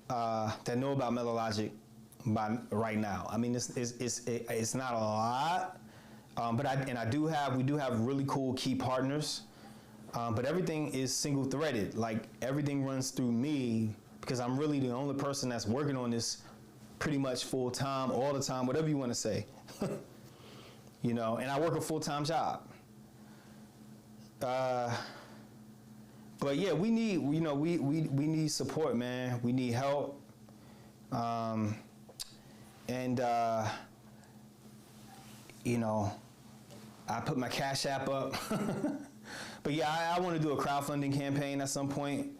that know about Melologic right now. I mean, it's not a lot, but we do have really cool key partners. But everything is single threaded. Like everything runs through me because I'm really the only person that's working on this pretty much full time, all the time, whatever you want to say. You know, and I work a full-time job. But yeah, we need support, man. We need help. You know, I put my Cash App up. But yeah, I want to do a crowdfunding campaign at some point.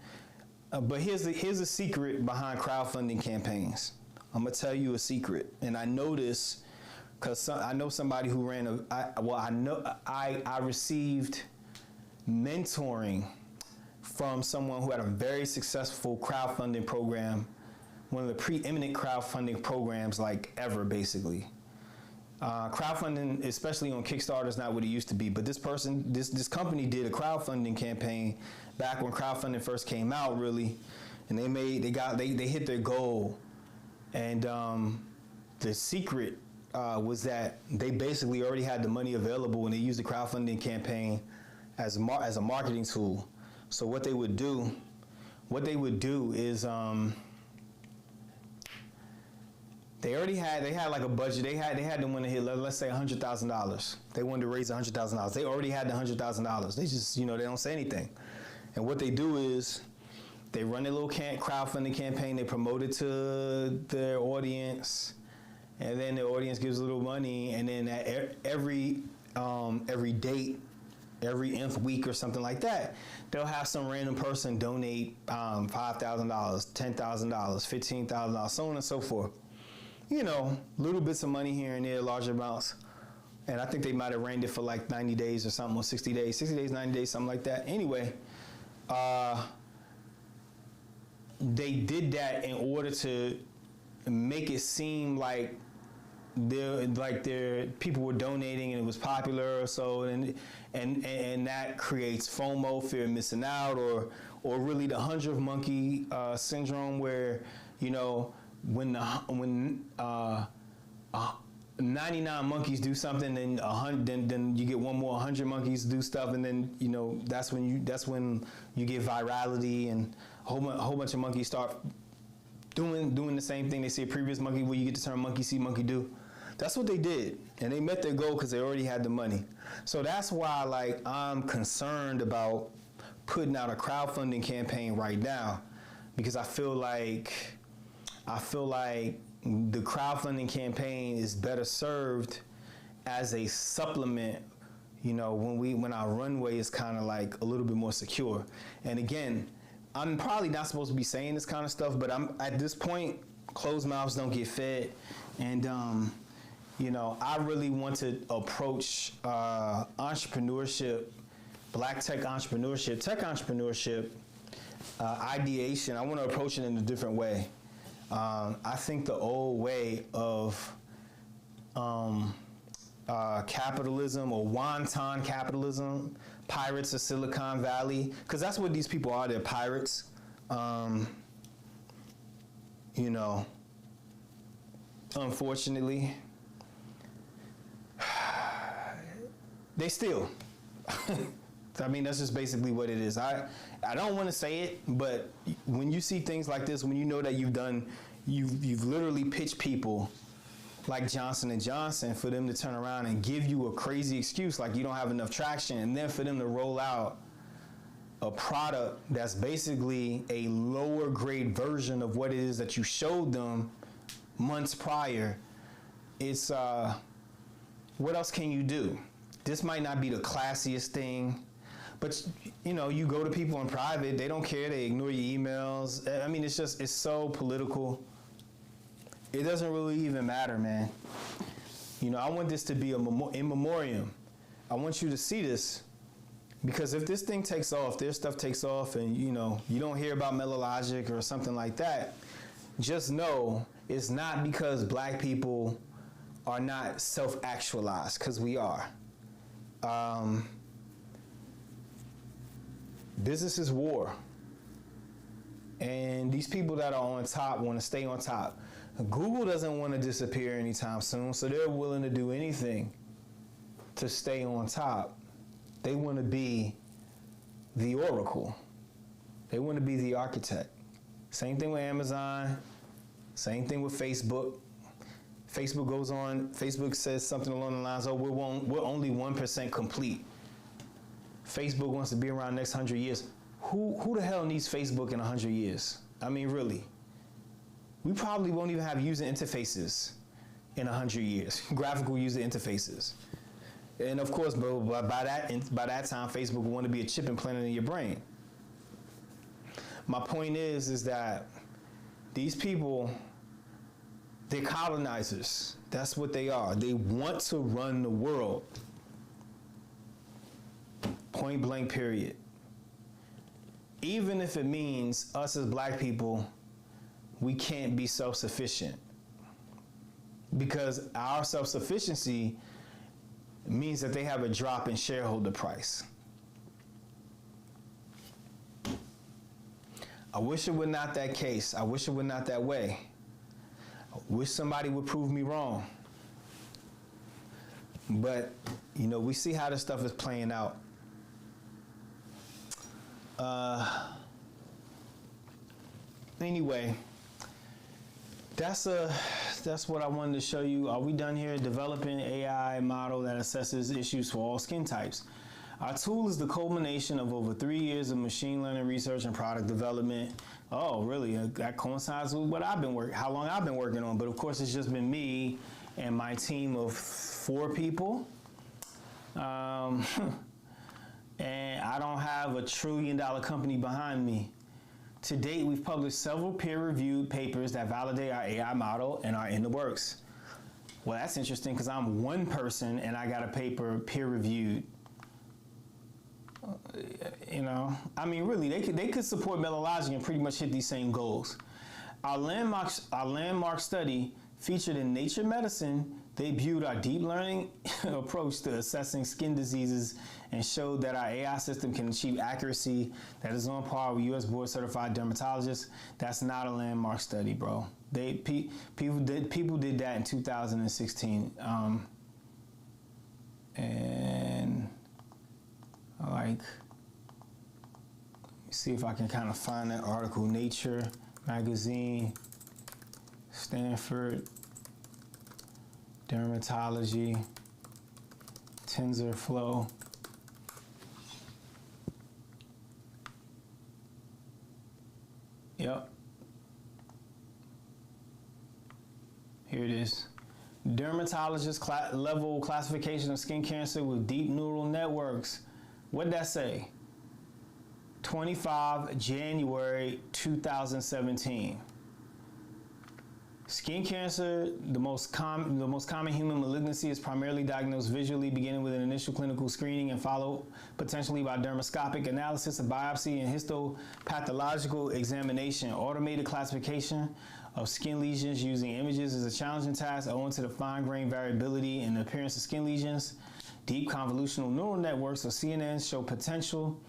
But here's the secret behind crowdfunding campaigns. I'm gonna tell you a secret, and I know this because I know somebody who ran I received mentoring from someone who had a very successful crowdfunding program, one of the preeminent crowdfunding programs like ever, basically. Crowdfunding, especially on Kickstarter, is not what it used to be. But this company did a crowdfunding campaign back when crowdfunding first came out, really, and they hit their goal. And the secret was that they basically already had the money available, and they used the crowdfunding campaign as a marketing tool. So what they would do is they had like a budget. They had to want to hit, let's say $100,000. They wanted to raise $100,000. They already had the $100,000. They just, they don't say anything. And what they do is They run a little crowdfunding campaign. They promote it to their audience, and then the audience gives a little money. And then at every date, every nth week or something like that, they'll have some random person donate $5,000, $10,000, $15,000, so on and so forth. You know, little bits of money here and there, large amounts. And I think they might have ran it for like 90 days or something, or 60 days, 90 days, something like that. Anyway, they did that in order to make it seem like their people were donating and it was popular or so, and that creates FOMO, fear of missing out, or really the 100th monkey syndrome, where, you know, when 99 monkeys do something, then 100, then you get one more 100 monkeys do stuff, and then, you know, that's when you get virality, and a whole bunch of monkeys start doing the same thing they see a previous monkey, where you get the term monkey see, monkey do. That's what they did, and they met their goal because they already had the money. So that's why, like, I'm concerned about putting out a crowdfunding campaign right now, because I feel like the crowdfunding campaign is better served as a supplement, you know, when our runway is kind of like a little bit more secure. And again, I'm probably not supposed to be saying this kind of stuff, but I'm at this point, closed mouths don't get fed. And, you know, I really want to approach entrepreneurship, black tech entrepreneurship, ideation. I want to approach it in a different way. I think the old way of capitalism, or wonton capitalism, pirates of Silicon Valley, because that's what these people are. They're pirates. You know, unfortunately, they steal. I mean, that's just basically what it is. I don't want to say it, but when you see things like this, when you know that you've literally pitched people like Johnson & Johnson for them to turn around and give you a crazy excuse like you don't have enough traction, and then for them to roll out a product that's basically a lower grade version of what it is that you showed them months prior, it's what else can you do? This might not be the classiest thing, but, you know, you go to people in private, they don't care, they ignore your emails. I mean, it's so political. It doesn't really even matter, man. You know, I want this to be in memoriam. I want you to see this, because if this thing takes off, their stuff takes off, and, you know, you don't hear about Melologic or something like that, just know it's not because black people are not self-actualized, because we are. Business is war. And these people that are on top want to stay on top. Google doesn't want to disappear anytime soon, so they're willing to do anything to stay on top. They want to be the oracle. They want to be the architect. Same thing with Amazon. Same thing with Facebook. Facebook says something along the lines of, we're only 1% complete. Facebook wants to be around next 100 years. Who the hell needs Facebook in 100 years? I mean, really. We probably won't even have user interfaces in 100 years, graphical user interfaces. And of course, by that time, Facebook will want to be a chip implanted in your brain. My point is that these people, they're colonizers. That's what they are. They want to run the world. Point blank, period. Even if it means us as black people, we can't be self-sufficient. Because our self-sufficiency means that they have a drop in shareholder price. I wish it were not that case. I wish it were not that way. I wish somebody would prove me wrong. But, you know, we see how this stuff is playing out. Anyway, that's what I wanted to show you. Are we done here? Developing AI model that assesses issues for all skin types. Our tool is the culmination of over 3 years of machine learning research and product development. Oh, really? That coincides with what how long I've been working on. But of course, it's just been me and my team of 4 people. And I don't have a $1 trillion company behind me. To date, we've published several peer-reviewed papers that validate our AI model and are in the works. Well, that's interesting because I'm one person and I got a paper peer-reviewed. You know, I mean, really, they could support methodology and pretty much hit these same goals. Our landmark study featured in Nature Medicine debuted our deep learning approach to assessing skin diseases and showed that our AI system can achieve accuracy that is on par with U.S. board certified dermatologists. That's not a landmark study, bro. People did that in 2016, and like, let me see if I can kind of find that article. Nature magazine, Stanford dermatology, TensorFlow. Yep. Here it is. Dermatologist level classification of skin cancer with deep neural networks. What'd that say? 25 January 2017. Skin cancer, the most common human malignancy, is primarily diagnosed visually, beginning with an initial clinical screening and followed potentially by dermoscopic analysis, a biopsy, and histopathological examination. Automated classification of skin lesions using images is a challenging task owing to the fine-grained variability in the appearance of skin lesions. Deep convolutional neural networks, or CNNs, show potential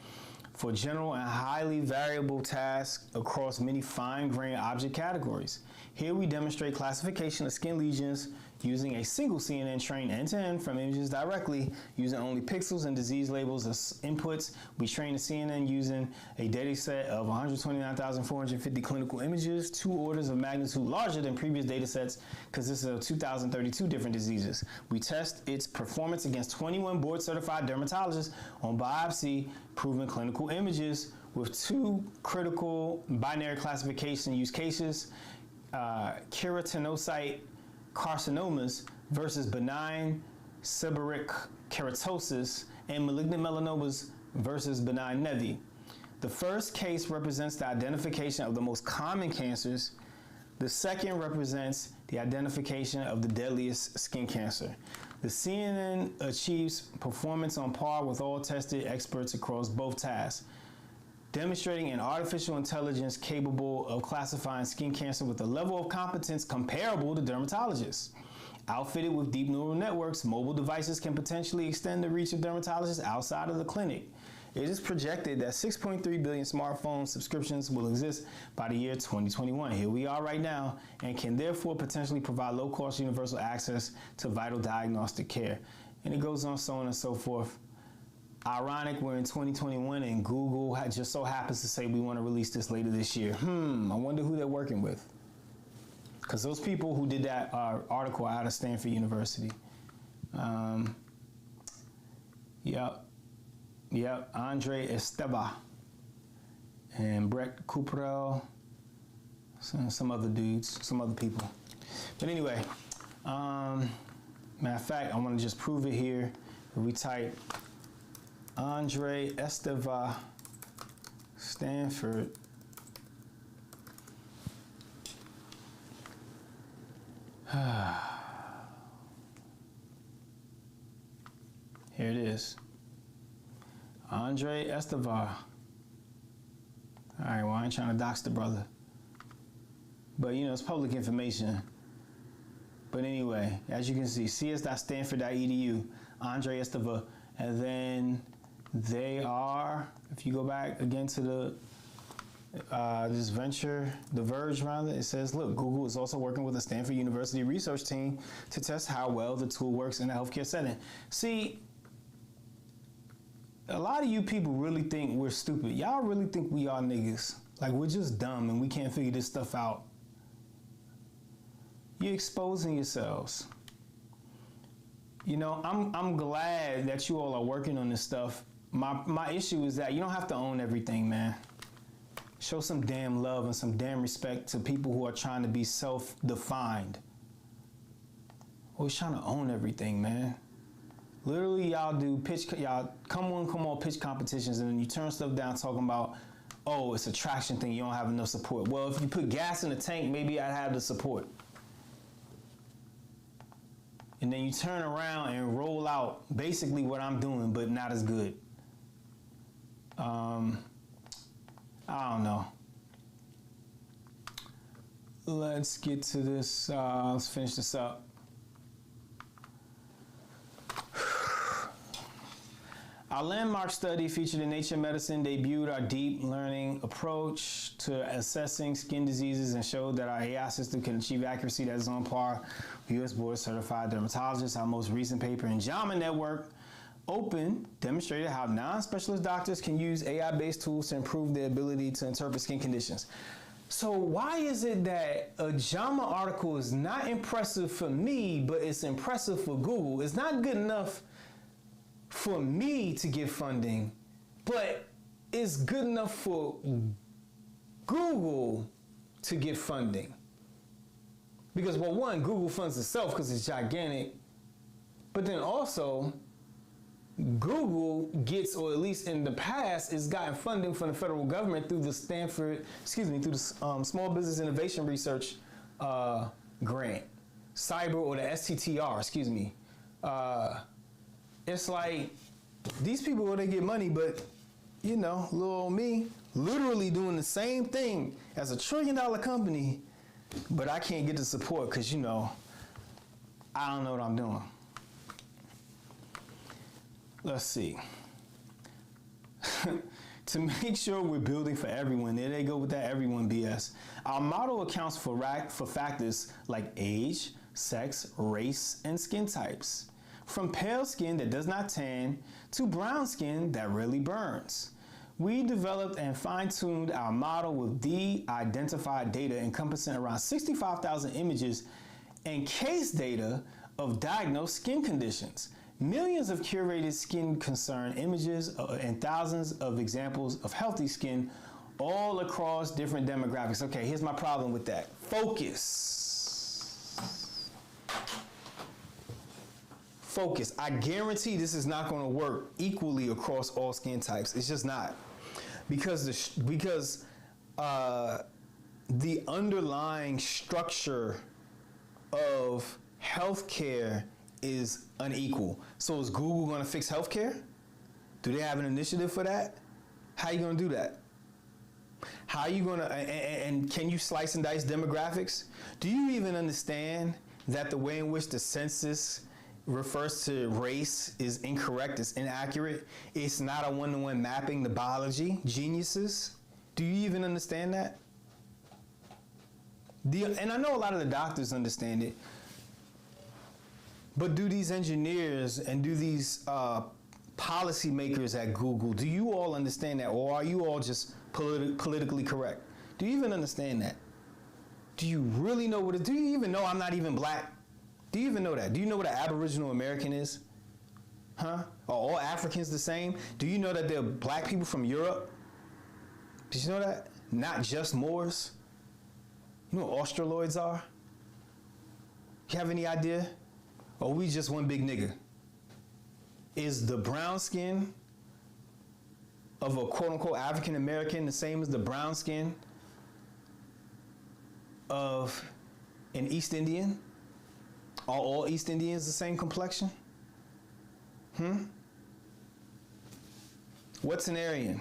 for general and highly variable tasks across many fine-grained object categories. Here we demonstrate classification of skin lesions using a single CNN trained end-to-end from images directly, using only pixels and disease labels as inputs. We train the CNN using a data set of 129,450 clinical images, 2 orders of magnitude larger than previous data sets, because this is of 2,032 different diseases. We test its performance against 21 board-certified dermatologists on biopsy-proven clinical images with 2 critical binary classification use cases: keratinocyte carcinomas versus benign seborrheic keratosis, and malignant melanomas versus benign nevi. The first case represents the identification of the most common cancers. The second represents the identification of the deadliest skin cancer. The CNN achieves performance on par with all tested experts across both tasks, demonstrating an artificial intelligence capable of classifying skin cancer with a level of competence comparable to dermatologists. Outfitted with deep neural networks, mobile devices can potentially extend the reach of dermatologists outside of the clinic. It is projected that 6.3 billion smartphone subscriptions will exist by the year 2021. Here we are right now, and can therefore potentially provide low-cost universal access to vital diagnostic care. And it goes on, so on and so forth. Ironic, we're in 2021 and Google just so happens to say we want to release this later this year. I wonder who they're working with. Because those people who did that article out of Stanford University. Yep, Andre Esteva and Brett Cooperell, some other dudes, some other people. But anyway, matter of fact, I want to just prove it here. If we type Andre Esteva, Stanford. Here it is. Andre Esteva. All right, well, I ain't trying to dox the brother. But, you know, it's public information. But anyway, as you can see, cs.stanford.edu, Andre Esteva, and then they are, if you go back again to the this venture, The Verge rather, it says, look, Google is also working with a Stanford University research team to test how well the tool works in a healthcare setting. See, a lot of you people really think we're stupid. Y'all really think we are niggas. Like, we're just dumb and we can't figure this stuff out. You're exposing yourselves. You know, I'm glad that you all are working on this stuff my issue is that you don't have to own everything, man. Show some damn love and some damn respect to people who are trying to be self-defined. Always trying to own everything, man. Literally, y'all come on pitch competitions, and then you turn stuff down talking about, oh, it's a traction thing, you don't have enough support. Well, if you put gas in the tank, maybe I'd have the support. And then you turn around and roll out basically what I'm doing, but not as good. I don't know. Let's get to this. Let's finish this up. Our landmark study featured in Nature Medicine debuted our deep learning approach to assessing skin diseases and showed that our AI system can achieve accuracy that is on par with U.S. board certified dermatologists. Our most recent paper in JAMA Network Open demonstrated how non-specialist doctors can use AI-based tools to improve their ability to interpret skin conditions. So why is it that a JAMA article is not impressive for me, but it's impressive for Google? It's not good enough for me to get funding, but it's good enough for Google to get funding. Because, well, one, Google funds itself because it's gigantic, but then also Google gets, or at least in the past, has gotten funding from the federal government through the Small Business Innovation Research grant, cyber, or the STTR, it's like these people, they get money, but little old me, literally doing the same thing as $1 trillion company, but I can't get the support because, I don't know what I'm doing. Let's see. To make sure we're building for everyone, there they go with that everyone BS. Our model accounts for factors like age, sex, race, and skin types. From pale skin that does not tan to brown skin that rarely burns. We developed and fine-tuned our model with de-identified data encompassing around 65,000 images and case data of diagnosed skin conditions. Millions of curated skin concern images and thousands of examples of healthy skin all across different demographics. Okay, here's my problem with that. Focus. I guarantee this is not going to work equally across all skin types. It's just not. Because the underlying structure of healthcare is unequal. So is Google going to fix healthcare? Do they have an initiative for that? How are you going to do that? How are you going to, and can you slice and dice demographics? Do you even understand that the way in which the census refers to race is incorrect, it's inaccurate? It's not a one-to-one mapping to biology. Geniuses. Do you even understand that? And I know a lot of the doctors understand it, but do these engineers and do these policymakers at Google, do you all understand that, or are you all just politically correct? Do you even understand that? Do you really know what it is? Do you even know I'm not even black? Do you even know that? Do you know what an Aboriginal American is? Huh? Are all Africans the same? Do you know that there are black people from Europe? Did you know that? Not just Moors. You know what Australoids are? You have any idea? Or we just one big nigga? Is the brown skin of a quote-unquote African American the same as the brown skin of an East Indian? Are all East Indians the same complexion? What's an Aryan?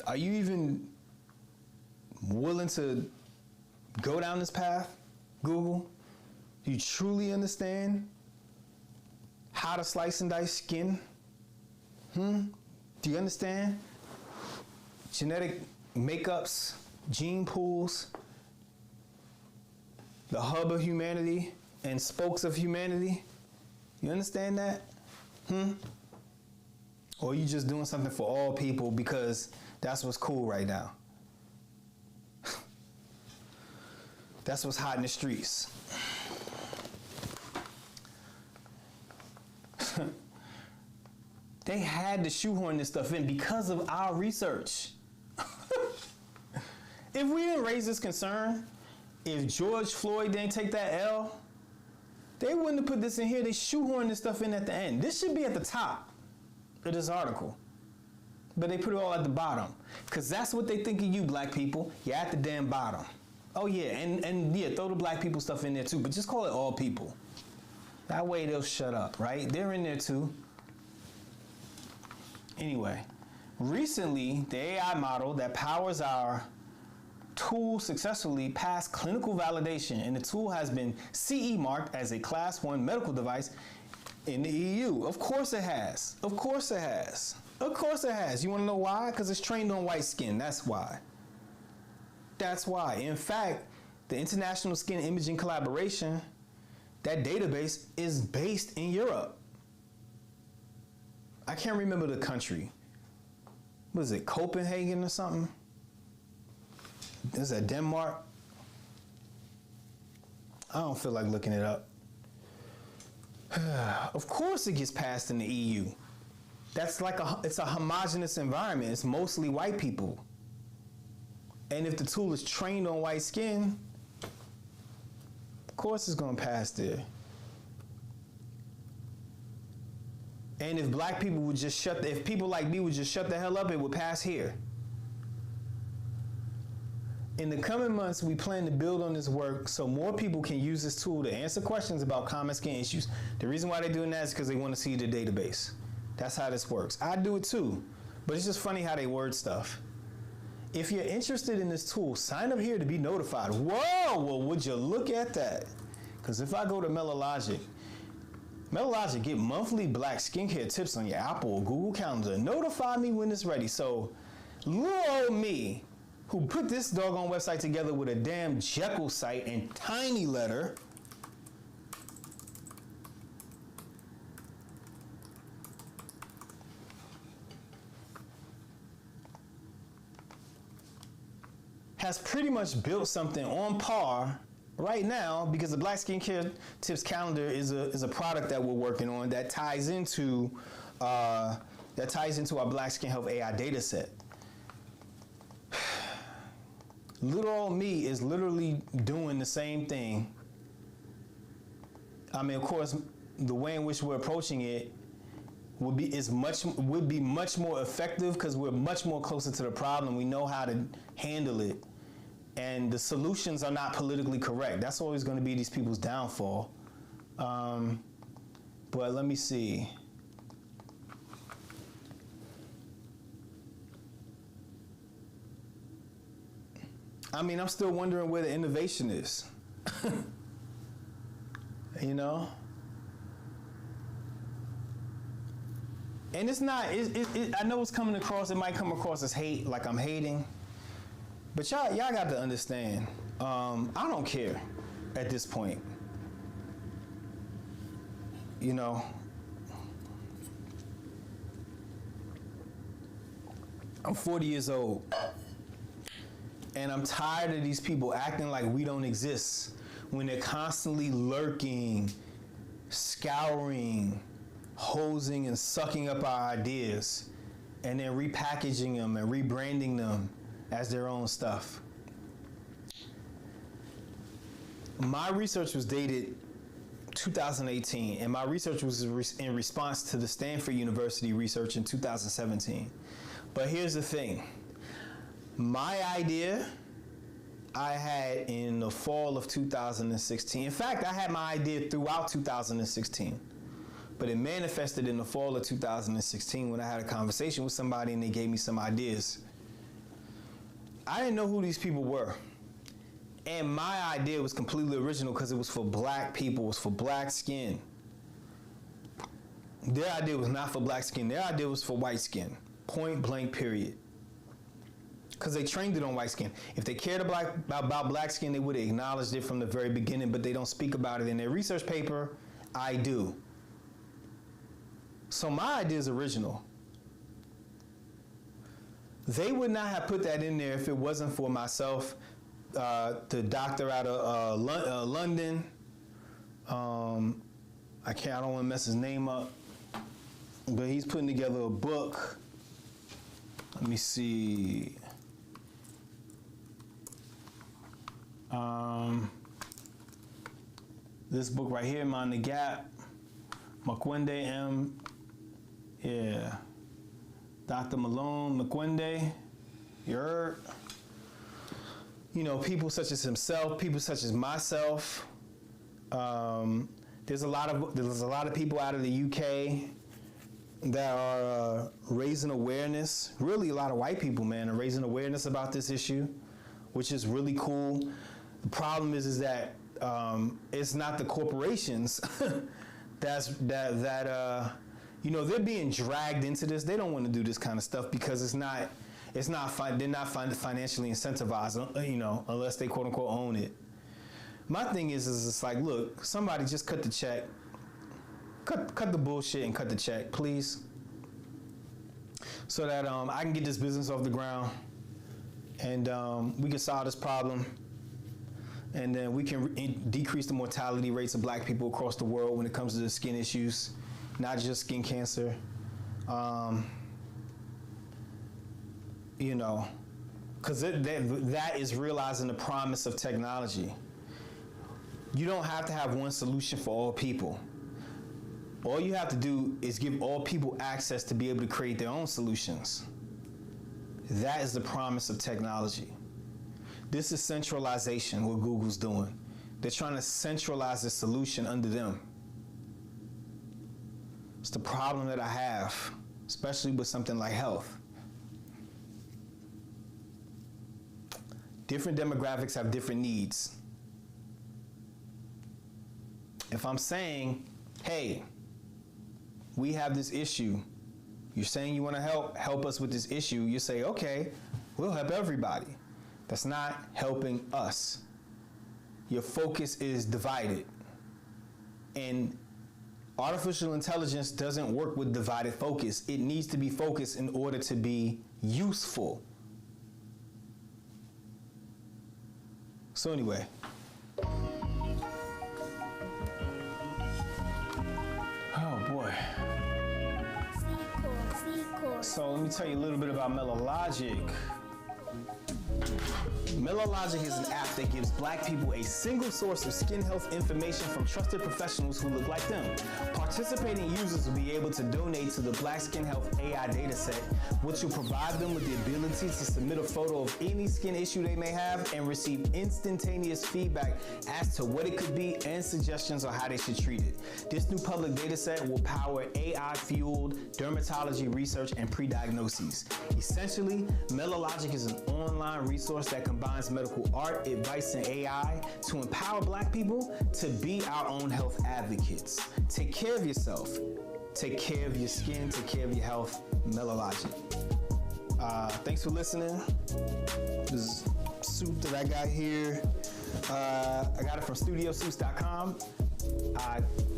Are you even willing to go down this path, Google? Do you truly understand how to slice and dice skin? Do you understand genetic makeups, gene pools, the hub of humanity and spokes of humanity? You understand that? Or are you just doing something for all people because that's what's cool right now? That's what's hot in the streets. They had to shoehorn this stuff in because of our research. If we didn't raise this concern, if George Floyd didn't take that L, they wouldn't have put this in here. They shoehorned this stuff in at the end. This should be at the top of this article. But they put it all at the bottom. Because that's what they think of you, black people. You're at the damn bottom. Oh, yeah. And yeah, throw the black people stuff in there, too. But just call it all people. That way they'll shut up, right? They're in there, too. Anyway, recently, the AI model that powers our tool successfully passed clinical validation, and the tool has been CE marked as a Class 1 medical device in the EU. Of course it has. Of course it has. Of course it has. You want to know why? Because it's trained on white skin. That's why. That's why. In fact, the International Skin Imaging Collaboration, that database is based in Europe. I can't remember the country. Was it Copenhagen or something? Is that Denmark? I don't feel like looking it up. Of course it gets passed in the EU. That's like it's a homogenous environment. It's mostly white people. And if the tool is trained on white skin, of course it's gonna pass there. And if black people would just if people like me would just shut the hell up, it would pass here. In the coming months, we plan to build on this work so more people can use this tool to answer questions about common skin issues. The reason why they're doing that is because they want to see the database. That's how this works. I do it too, but it's just funny how they word stuff. If you're interested in this tool, sign up here to be notified. Whoa, well, would you look at that? Because if I go to Melologic, get monthly black skincare tips on your Apple or Google Calendar. Notify me when it's ready. So, little old me, who put this doggone website together with a damn Jekyll site and tiny letter, has pretty much built something on par right now, because the Black Skincare Tips Calendar is a product that we're working on that ties into our Black Skin Health AI data set. Little old me is literally doing the same thing. I mean, of course, the way in which we're approaching it would be much more effective because we're much more closer to the problem. We know how to handle it, and the solutions are not politically correct. That's always going to be these people's downfall. But let me see. I mean, I'm still wondering where the innovation is. You know? And it's not, I know it's coming across, it might come across as hate, like I'm hating. But y'all got to understand, I don't care at this point. You know? I'm 40 years old. And I'm tired of these people acting like we don't exist when they're constantly lurking, scouring, hosing, and sucking up our ideas, and then repackaging them and rebranding them as their own stuff. My research was dated 2018, and my research was in response to the Stanford University research in 2017. But here's the thing. My idea I had in the fall of 2016. In fact, I had my idea throughout 2016, but it manifested in the fall of 2016 when I had a conversation with somebody and they gave me some ideas. I didn't know who these people were. And my idea was completely original because it was for black people, it was for black skin. Their idea was not for black skin, their idea was for white skin. Point blank, period. Because they trained it on white skin. If they cared about black skin, they would have acknowledged it from the very beginning, but they don't speak about it in their research paper. I do. So my idea is original. They would not have put that in there if it wasn't for myself, the doctor out of London. I don't want to mess his name up. but he's putting together a book. Let me see. This book right here, Mind the Gap. Makwende M. Yeah. Dr. Malone Makwende. You heard? You know, people such as himself, people such as myself. There's a lot of people out of the UK that are raising awareness. Really, a lot of white people, man, are raising awareness about this issue, which is really cool. The problem is that it's not the corporations that you know, they're being dragged into this. They don't want to do this kind of stuff because they're not financially incentivized, you know, unless they quote unquote own it. My thing is it's like, look, somebody just cut the check, cut the bullshit and cut the check, please, so that I can get this business off the ground and we can solve this problem. And then we can decrease the mortality rates of black people across the world when it comes to the skin issues, not just skin cancer. You know, because that is realizing the promise of technology. You don't have to have one solution for all people. All you have to do is give all people access to be able to create their own solutions. That is the promise of technology. This is centralization, what Google's doing. They're trying to centralize the solution under them. It's the problem that I have, especially with something like health. Different demographics have different needs. If I'm saying, hey, we have this issue, you're saying you want to help us with this issue, you say, okay, we'll help everybody. That's not helping us. Your focus is divided. And artificial intelligence doesn't work with divided focus. It needs to be focused in order to be useful. So anyway. Oh boy. So let me tell you a little bit about Melologic. Melologic is an app that gives black people a single source of skin health information from trusted professionals who look like them. Participating users will be able to donate to the Black Skin Health AI dataset, which will provide them with the ability to submit a photo of any skin issue they may have and receive instantaneous feedback as to what it could be and suggestions on how they should treat it. This new public dataset will power AI-fueled dermatology research and pre-diagnoses. Essentially, Melologic is an online resource that combines medical art, advice, and AI to empower black people to be our own health advocates. Take care of yourself. Take care of your skin. Take care of your health. Melologic. Thanks for listening. This suit that I got here, I got it from studiosuits.com.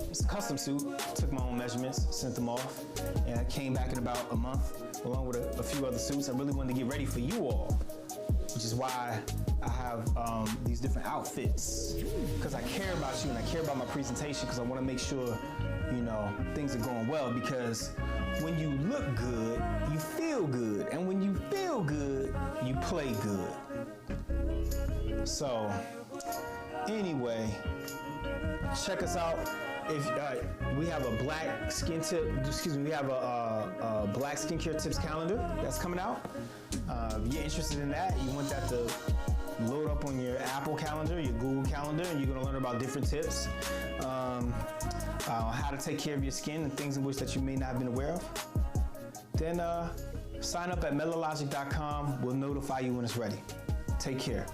It's a custom suit. Took my own measurements, sent them off, and I came back in about a month, along with a few other suits. I really wanted to get ready for you all, which is why I have these different outfits, because I care about you and I care about my presentation, because I want to make sure, you know, things are going well, because when you look good, you feel good, and when you feel good, you play good. So anyway, check us out. If we have a black skin tip, we have a black skincare tips calendar that's coming out. If you're interested in that, you want that to load up on your Apple calendar, your Google calendar, and you're gonna learn about different tips, how to take care of your skin and things in which that you may not have been aware of. Then sign up at melologic.com. We'll notify you when it's ready. Take care.